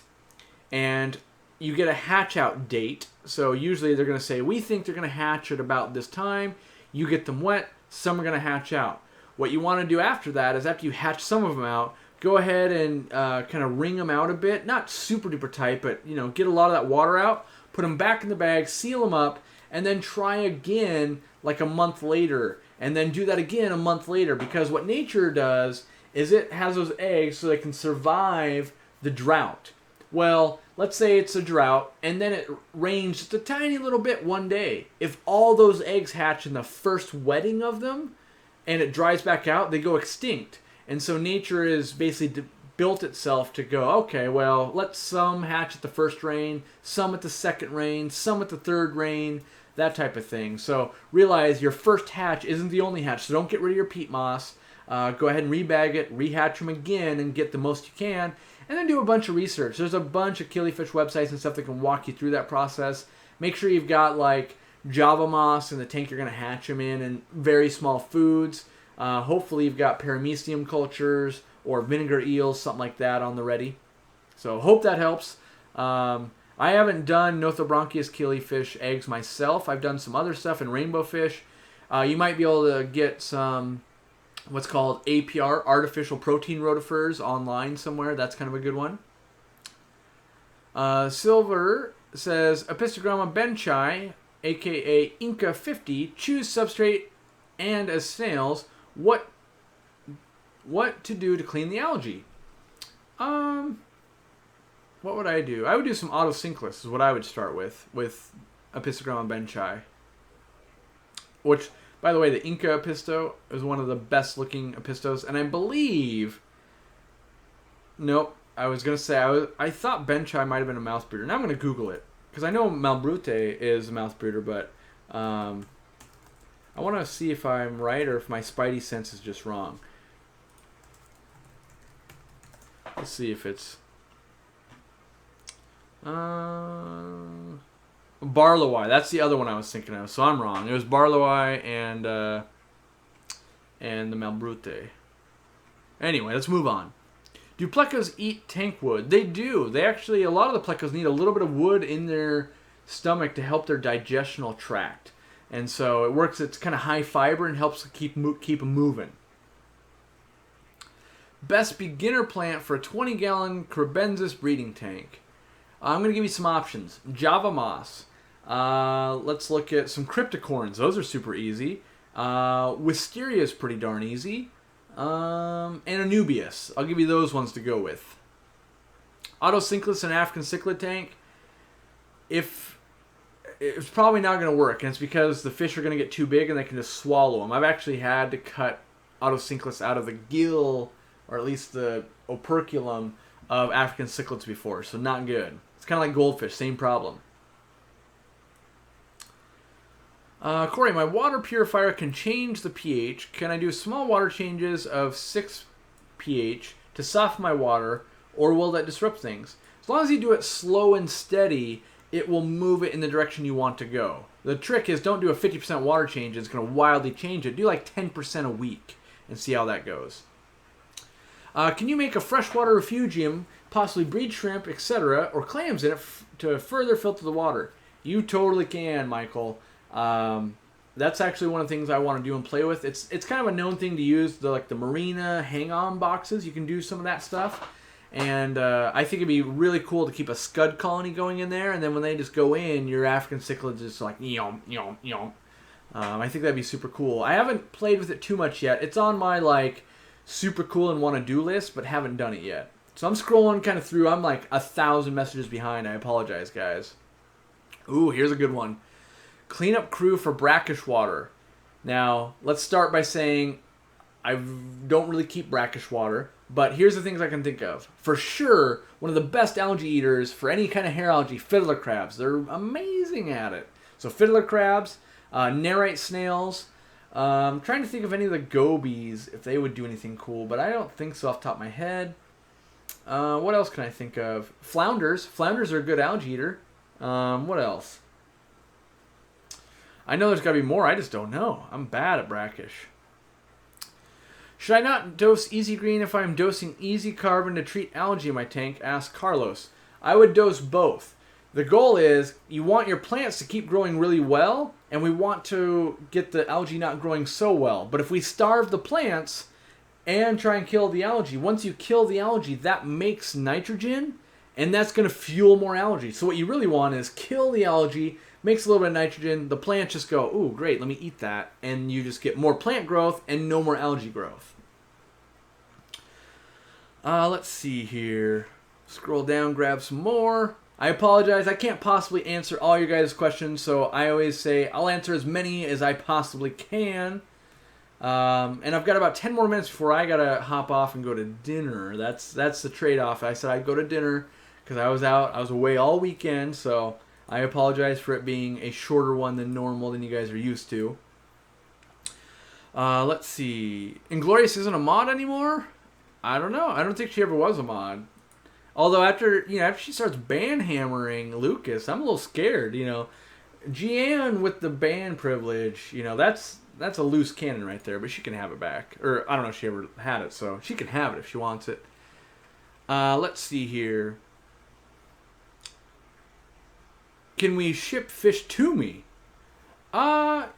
And you get a hatch out date. So usually they're going to say, we think they're going to hatch at about this time. You get them wet. Some are going to hatch out. What you want to do after that is after you hatch some of them out, go ahead and kind of wring them out a bit. Not super duper tight, but you know, get a lot of that water out. Put them back in the bag, seal them up, and then try again like a month later. And then do that again a month later. Because what nature does is it has those eggs so they can survive the drought. Well, let's say it's a drought, and then it rains just a tiny little bit one day. If all those eggs hatch in the first wetting of them, and it dries back out, they go extinct. And so nature is basically built itself to go, okay, well, let some hatch at the first rain, some at the second rain, some at the third rain, that type of thing. So realize your first hatch isn't the only hatch, so don't get rid of your peat moss. Go ahead and rebag it, rehatch them again, and get the most you can. And then do a bunch of research. There's a bunch of killifish websites and stuff that can walk you through that process. Make sure you've got like Java moss in the tank you're going to hatch them in, and very small foods. Hopefully you've got paramecium cultures or vinegar eels, something like that on the ready. So hope that helps. I haven't done Nothobronchius killifish eggs myself. I've done some other stuff in rainbow fish. You might be able to get some what's called APR, artificial protein rotifers, online somewhere. That's kind of a good one. Silver says, Apistogramma benchai, aka Inca 50, choose substrate and as snails, what to do to clean the algae? What would I do? I would do some autosynclus is what I would start with Apistogramma benchai. Which, by the way, the Inca Apisto is one of the best looking Apistos, and I believe... Nope, I was going to say, I thought benchai might have been a mouth breeder. Now I'm going to Google it, because I know Malbrute is a mouth breeder, but I want to see if I'm right or if my spidey sense is just wrong. Let's see if it's... Barlowai, that's the other one I was thinking of, so I'm wrong. It was Barlowai and the Malbrute. Anyway, let's move on. Do plecos eat tank wood? They do. They actually, a lot of the plecos need a little bit of wood in their stomach to help their digestional tract. And so it works, it's kind of high fiber and helps keep them moving. Best beginner plant for a 20-gallon Crebensis breeding tank. I'm going to give you some options. Java moss. Let's look at some cryptocorns. Those are super easy. Wisteria is pretty darn easy. And Anubias. I'll give you those ones to go with. Autosynclus and African cichlid tank. It's probably not going to work, and it's because the fish are going to get too big and they can just swallow them. I've actually had to cut Autosynclus out of the gill, or at least the operculum, of African cichlids before, so not good. It's kind of like goldfish, same problem. Corey, my water purifier can change the pH. Can I do small water changes of 6 pH to soften my water, or will that disrupt things? As long as you do it slow and steady, it will move it in the direction you want to go. The trick is don't do a 50% water change. It's going to wildly change it. Do like 10% a week and see how that goes. Can you make a freshwater refugium, possibly breed shrimp, etc., or clams in it to further filter the water? You totally can, Michael. That's actually one of the things I want to do and play with. It's kind of a known thing to use, the marina hang-on boxes. You can do some of that stuff. And I think it'd be really cool to keep a scud colony going in there, and then when they just go in, your African cichlids just like, yom, yom, yom. I think that'd be super cool. I haven't played with it too much yet. It's on my, super cool and want to do list, but haven't done it yet. So I'm scrolling kind of through. I'm like 1,000 messages behind. I apologize, guys. Ooh, here's a good one. Cleanup crew for brackish water. Now, let's start by saying I don't really keep brackish water, but here's the things I can think of. For sure, one of the best algae eaters for any kind of hair algae, fiddler crabs. They're amazing at it. So fiddler crabs, nerite snails. I'm trying to think of any of the gobies, if they would do anything cool, but I don't think so off the top of my head. What else can I think of? Flounders. Flounders are a good algae eater. What else? I know there's got to be more, I just don't know. I'm bad at brackish. Should I not dose Easy Green if I'm dosing Easy Carbon to treat algae in my tank? Asked Carlos. I would dose both. The goal is you want your plants to keep growing really well, and we want to get the algae not growing so well. But if we starve the plants and try and kill the algae, once you kill the algae, that makes nitrogen, and that's going to fuel more algae. So what you really want is kill the algae, makes a little bit of nitrogen, the plants just go, ooh, great, let me eat that, and you just get more plant growth and no more algae growth. Let's see here. Scroll down, grab some more. I apologize. I can't possibly answer all your guys' questions, so I always say I'll answer as many as I possibly can. And I've got about 10 more minutes before I gotta hop off and go to dinner. That's the trade-off. I said I'd go to dinner because I was away all weekend, so I apologize for it being a shorter one than normal than you guys are used to. Let's see. Inglorious isn't a mod anymore? I don't know. I don't think she ever was a mod. Although after she starts ban-hammering Lucas, I'm a little scared, Gianne with the ban privilege, that's a loose cannon right there, but she can have it back. Or I don't know if she ever had it, so she can have it if she wants it. Let's see here. Can we ship fish to me?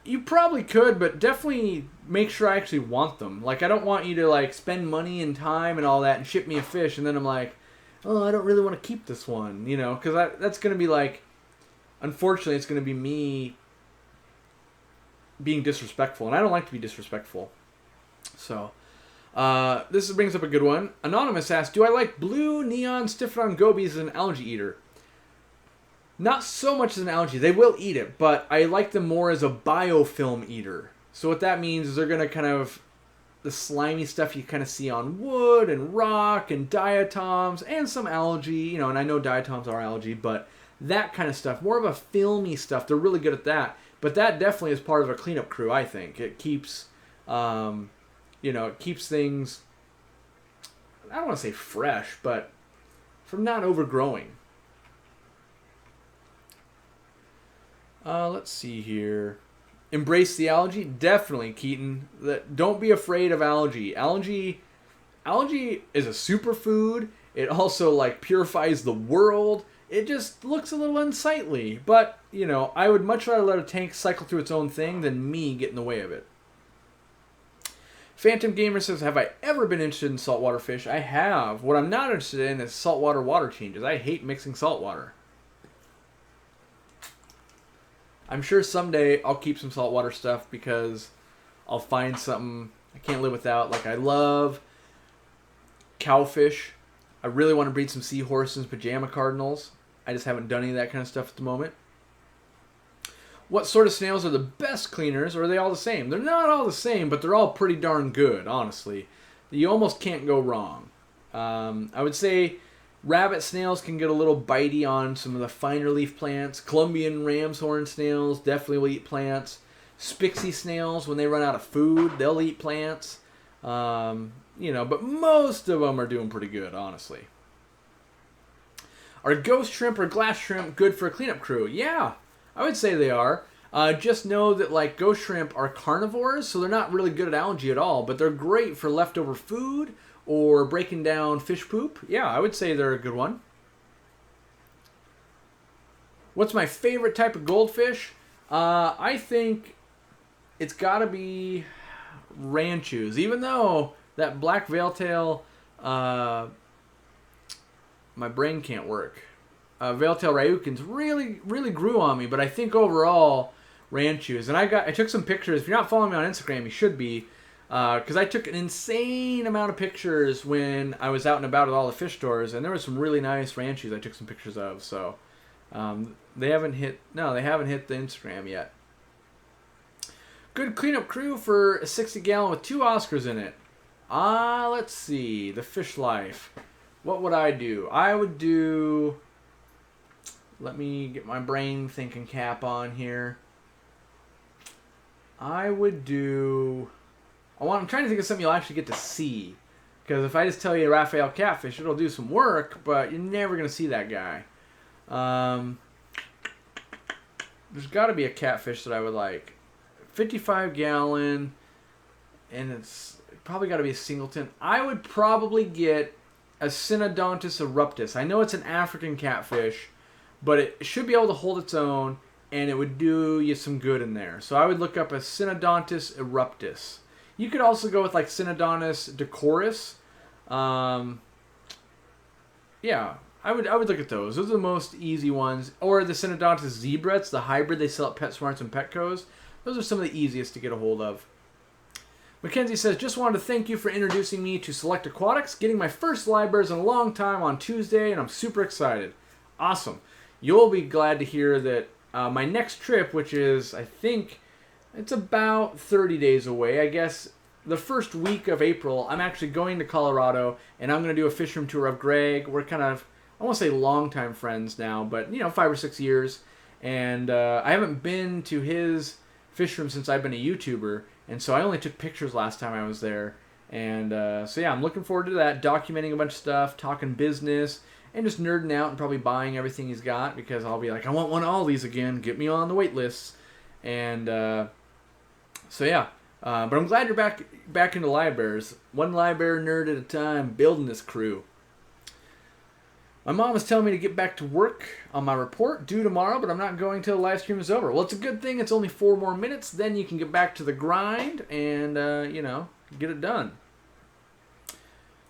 You probably could, but definitely make sure I actually want them. Like, I don't want you to, spend money and time and all that and ship me a fish, and then I'm like, oh, I don't really want to keep this one, because that's going to be unfortunately, it's going to be me being disrespectful, and I don't like to be disrespectful. So, this brings up a good one. Anonymous asks, do I like blue neon Stiphodon gobies as an algae eater? Not so much as an algae. They will eat it, but I like them more as a biofilm eater. So what that means is they're going to kind of, the slimy stuff you kind of see on wood and rock and diatoms and some algae, and I know diatoms are algae, but that kind of stuff, more of a filmy stuff, they're really good at that. But that definitely is part of a cleanup crew, I think. It keeps, it keeps things, I don't want to say fresh, but from not overgrowing. Let's see here. Embrace the algae? Definitely, Keaton. Don't be afraid of algae. Algae is a superfood. It also, purifies the world. It just looks a little unsightly. But, I would much rather let a tank cycle through its own thing than me get in the way of it. Phantom Gamer says, have I ever been interested in saltwater fish? I have. What I'm not interested in is saltwater water changes. I hate mixing saltwater. I'm sure someday I'll keep some saltwater stuff because I'll find something I can't live without. I love cowfish. I really want to breed some seahorses, pajama cardinals. I just haven't done any of that kind of stuff at the moment. What sort of snails are the best cleaners, or are they all the same? They're not all the same, but they're all pretty darn good, honestly. You almost can't go wrong. I would say rabbit snails can get a little bitey on some of the finer leaf plants. Colombian ram's horn snails definitely will eat plants. Spixie snails, when they run out of food, they'll eat plants. But most of them are doing pretty good, honestly. Are ghost shrimp or glass shrimp good for a cleanup crew? Yeah, I would say they are. Just know that ghost shrimp are carnivores, so they're not really good at algae at all, but they're great for leftover food or breaking down fish poop. Yeah, I would say they're a good one. What's my favorite type of goldfish? I think it's got to be ranchus. Even though that black veiltail, my brain can't work. Veiltail Ryukins really, really grew on me, but I think overall ranchus. And I took some pictures. If you're not following me on Instagram, you should be. Because I took an insane amount of pictures when I was out and about at all the fish stores, and there were some really nice ranchus I took some pictures of. So they haven't hit the Instagram yet. Good cleanup crew for a 60-gallon with 2 Oscars in it. Let's see. The fish life. What would I do? I would do... Let me get my brain thinking cap on here. I would do... I'm trying to think of something you'll actually get to see. Because if I just tell you Raphael Catfish, it'll do some work, but you're never going to see that guy. There's got to be a catfish that I would like. 55-gallon, and it's probably got to be a singleton. I would probably get a Synodontis eruptus. I know it's an African catfish, but it should be able to hold its own, and it would do you some good in there. So I would look up a Synodontis eruptus. You could also go with Synodontis decoris. Yeah, I would look at those. Those are the most easy ones. Or the Synodontis zebrates, the hybrid they sell at PetSmarts and Petco's. Those are some of the easiest to get a hold of. Mackenzie says, just wanted to thank you for introducing me to Select Aquatics, getting my first live bears in a long time on Tuesday, and I'm super excited. Awesome. You'll be glad to hear that my next trip, which is, I think, it's about 30 days away, I guess, the first week of April, I'm actually going to Colorado, and I'm going to do a fish room tour of Greg. We're kind of, I won't say longtime friends now, but, 5 or 6 years, and I haven't been to his fish room since I've been a YouTuber, and so I only took pictures last time I was there. And so yeah, I'm looking forward to that, documenting a bunch of stuff, talking business, and just nerding out and probably buying everything he's got, because I'll be like, I want one of all these again, get me on the wait lists. And so yeah, but I'm glad you're back into live bears. One live bear nerd at a time, building this crew. My mom is telling me to get back to work on my report due tomorrow, but I'm not going till the live stream is over. Well, it's a good thing it's only 4 more minutes. Then you can get back to the grind and, get it done.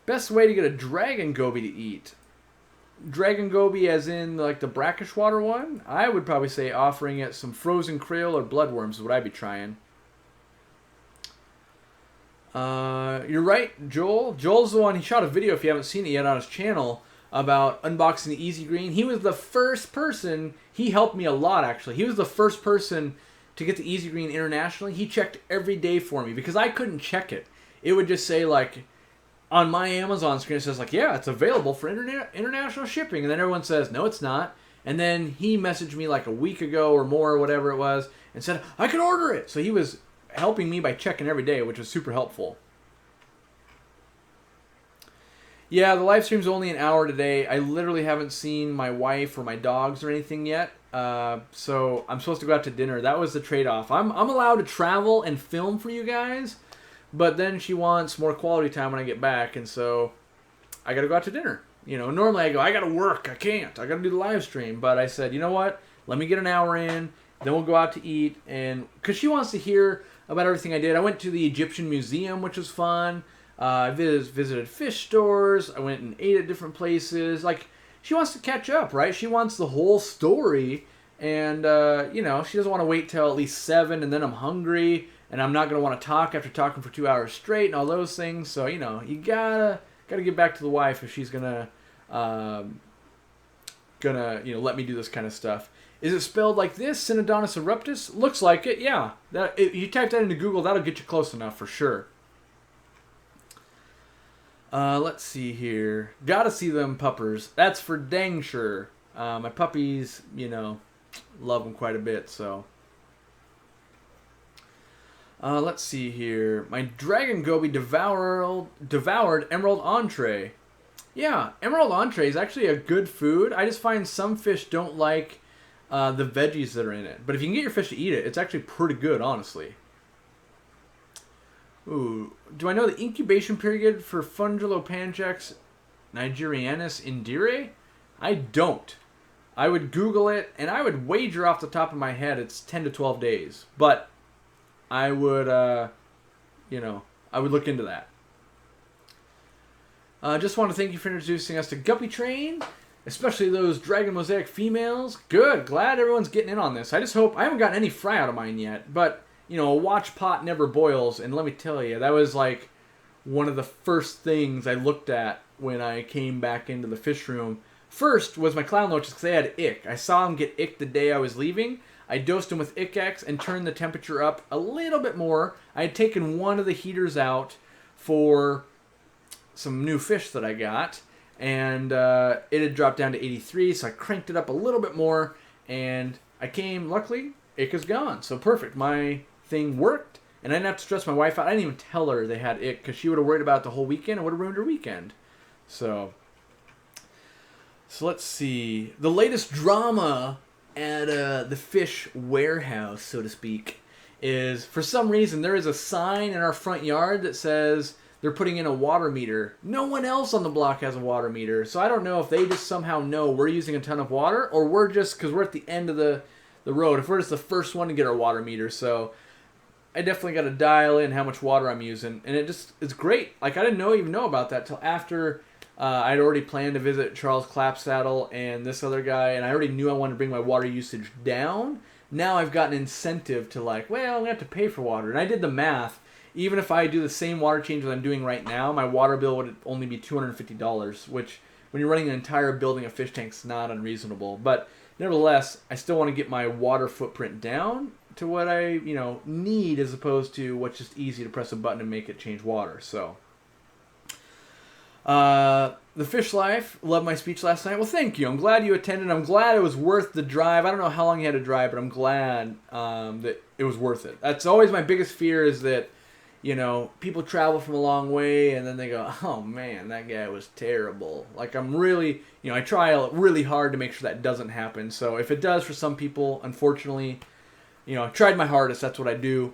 Best way to get a dragon goby to eat. Dragon goby as in like the brackish water one? I would probably say offering it some frozen krill or bloodworms is what I'd be trying. You're right, Joel. Joel's the one, he shot a video, if you haven't seen it yet, on his channel about unboxing the Easy Green. He was the first person, he helped me a lot actually. He was the first person to get the Easy Green internationally. He checked every day for me because I couldn't check it. It would just say like, on my Amazon screen it says like, yeah, it's available for international shipping. And then everyone says, no, it's not. And then he messaged me like a week ago or more, or whatever it was, and said, I can order it. So he was helping me by checking every day, which was super helpful. Yeah, the live stream's only an hour today. I literally haven't seen my wife or my dogs or anything yet. So I'm supposed to go out to dinner. That was the trade-off. I'm allowed to travel and film for you guys, but then she wants more quality time when I get back, and so I got to go out to dinner. Normally I go, I got to work. I can't. I got to do the live stream. But I said, you know what? Let me get an hour in. Then we'll go out to eat. And because she wants to hear about everything I did. I went to the Egyptian Museum, which was fun. I visited fish stores. I went and ate at different places. Like, she wants to catch up, right? She wants the whole story. And, she doesn't want to wait till at least 7, and then I'm hungry, and I'm not going to want to talk after talking for 2 hours straight and all those things. So, you gotta get back to the wife if she's gonna let me do this kind of stuff. Is it spelled like this, Synodontis eruptus? Looks like it, yeah. If you type that into Google, that'll get you close enough for sure. Let's see here. Gotta see them puppers. That's for dang sure. My puppies, love them quite a bit, so. Let's see here. My dragon goby devoured emerald entree. Yeah, emerald entree is actually a good food. I just find some fish don't like the veggies that are in it. But if you can get your fish to eat it, it's actually pretty good, honestly. Ooh, do I know the incubation period for Fungilopangex nigerianus indire? I don't. I would Google it, and I would wager off the top of my head it's 10 to 12 days. But I would, I would look into that. Just want to thank you for introducing us to Guppy Train, especially those Dragon Mosaic females. Good, glad everyone's getting in on this. I just hope, I haven't gotten any fry out of mine yet, but a watch pot never boils, and let me tell you, that was like one of the first things I looked at when I came back into the fish room. First was my clown loaches because they had ick. I saw them get ick the day I was leaving. I dosed them with Ick-X and turned the temperature up a little bit more. I had taken one of the heaters out for some new fish that I got, and it had dropped down to 83, so I cranked it up a little bit more, and I came, luckily, ick is gone, so perfect. My thing worked, and I didn't have to stress my wife out. I didn't even tell her they had ick, because she would have worried about it the whole weekend and would have ruined her weekend. So let's see. The latest drama at the fish warehouse, so to speak, is for some reason there is a sign in our front yard that says they're putting in a water meter. No one else on the block has a water meter, so I don't know if they just somehow know we're using a ton of water, or we're just, because we're at the end of the road, if we're just the first one to get our water meter. So I definitely got to dial in how much water I'm using, and it's great. Like, I didn't even know about that till after I'd already planned to visit Charles Clapsaddle and this other guy, and I already knew I wanted to bring my water usage down. Now I've got an incentive to like, well, we have to pay for water. And I did the math. even if I do the same water change that I'm doing right now, my water bill would only be $250, which when you're running an entire building of fish tanks is not unreasonable. But nevertheless, I still want to get my water footprint down to what I, need, as opposed to what's just easy to press a button and make it change water. So, the Fish Life, loved my speech last night. Well, thank you. I'm glad you attended. I'm glad it was worth the drive. I don't know how long you had to drive, but I'm glad that it was worth it. That's always my biggest fear, is that, people travel from a long way and then they go, oh man, that guy was terrible. Like, I'm really, I try really hard to make sure that doesn't happen. So if it does for some people, unfortunately, I tried my hardest. That's what I do.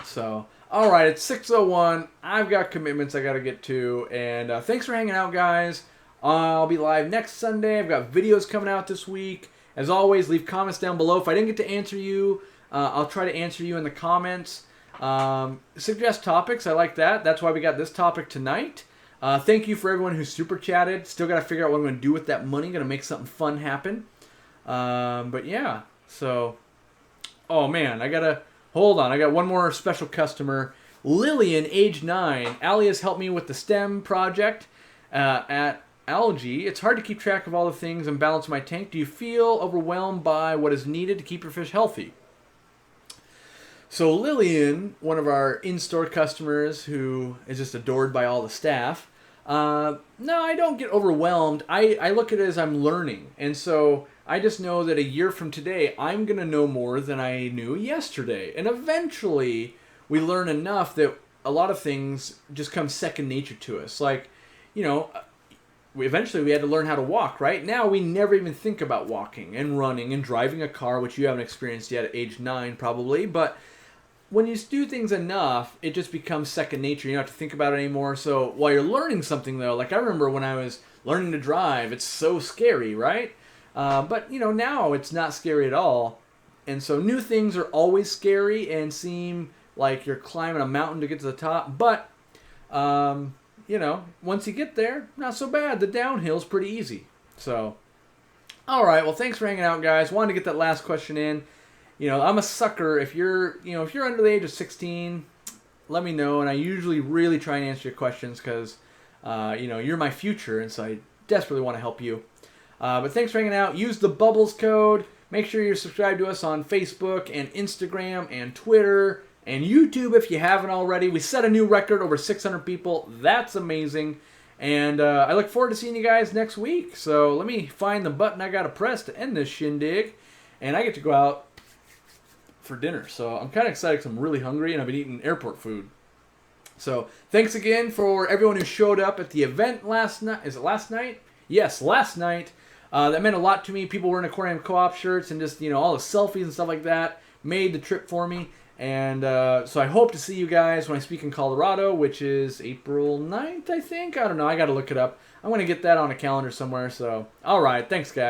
So, all right, it's 6:01. I've got commitments I got to get to. And thanks for hanging out, guys. I'll be live next Sunday. I've got videos coming out this week. As always, leave comments down below. If I didn't get to answer you, I'll try to answer you in the comments. Suggest topics. I like that. That's why we got this topic tonight. Thank you for everyone who super chatted. Still got to figure out what I'm going to do with that money. Going to make something fun happen. But yeah, so... Oh man, hold on. I got one more special customer. Lillian, age 9. Allie has helped me with the STEM project at Algae. It's hard to keep track of all the things and balance my tank. Do you feel overwhelmed by what is needed to keep your fish healthy? So Lillian, one of our in-store customers who is just adored by all the staff, no, I don't get overwhelmed. I look at it as I'm learning. And so I just know that a year from today, I'm going to know more than I knew yesterday. And eventually, we learn enough that a lot of things just come second nature to us. Like, eventually we had to learn how to walk, right? Now we never even think about walking and running and driving a car, which you haven't experienced yet at age 9 probably. But when you do things enough, it just becomes second nature. You don't have to think about it anymore. So while you're learning something, though, like I remember when I was learning to drive, it's so scary, right? But, now it's not scary at all. And so new things are always scary and seem like you're climbing a mountain to get to the top. But, once you get there, not so bad. The downhill's pretty easy. So, all right. Well, thanks for hanging out, guys. Wanted to get that last question in. I'm a sucker. If you're under the age of 16, let me know. And I usually really try and answer your questions because, you're my future. And so I desperately want to help you. But thanks for hanging out. Use the Bubbles code. Make sure you're subscribed to us on Facebook and Instagram and Twitter and YouTube if you haven't already. We set a new record, over 600 people. That's amazing. And I look forward to seeing you guys next week. So let me find the button I got to press to end this shindig. And I get to go out for dinner. So I'm kind of excited because I'm really hungry and I've been eating airport food. So thanks again for everyone who showed up at the event last night. Is it last night? Yes, last night. That meant a lot to me. People wearing Aquarium-coop shirts and just, all the selfies and stuff like that made the trip for me. And so I hope to see you guys when I speak in Colorado, which is April 9th, I think. I don't know. I got to look it up. I'm going to get that on a calendar somewhere. So, all right. Thanks, guys.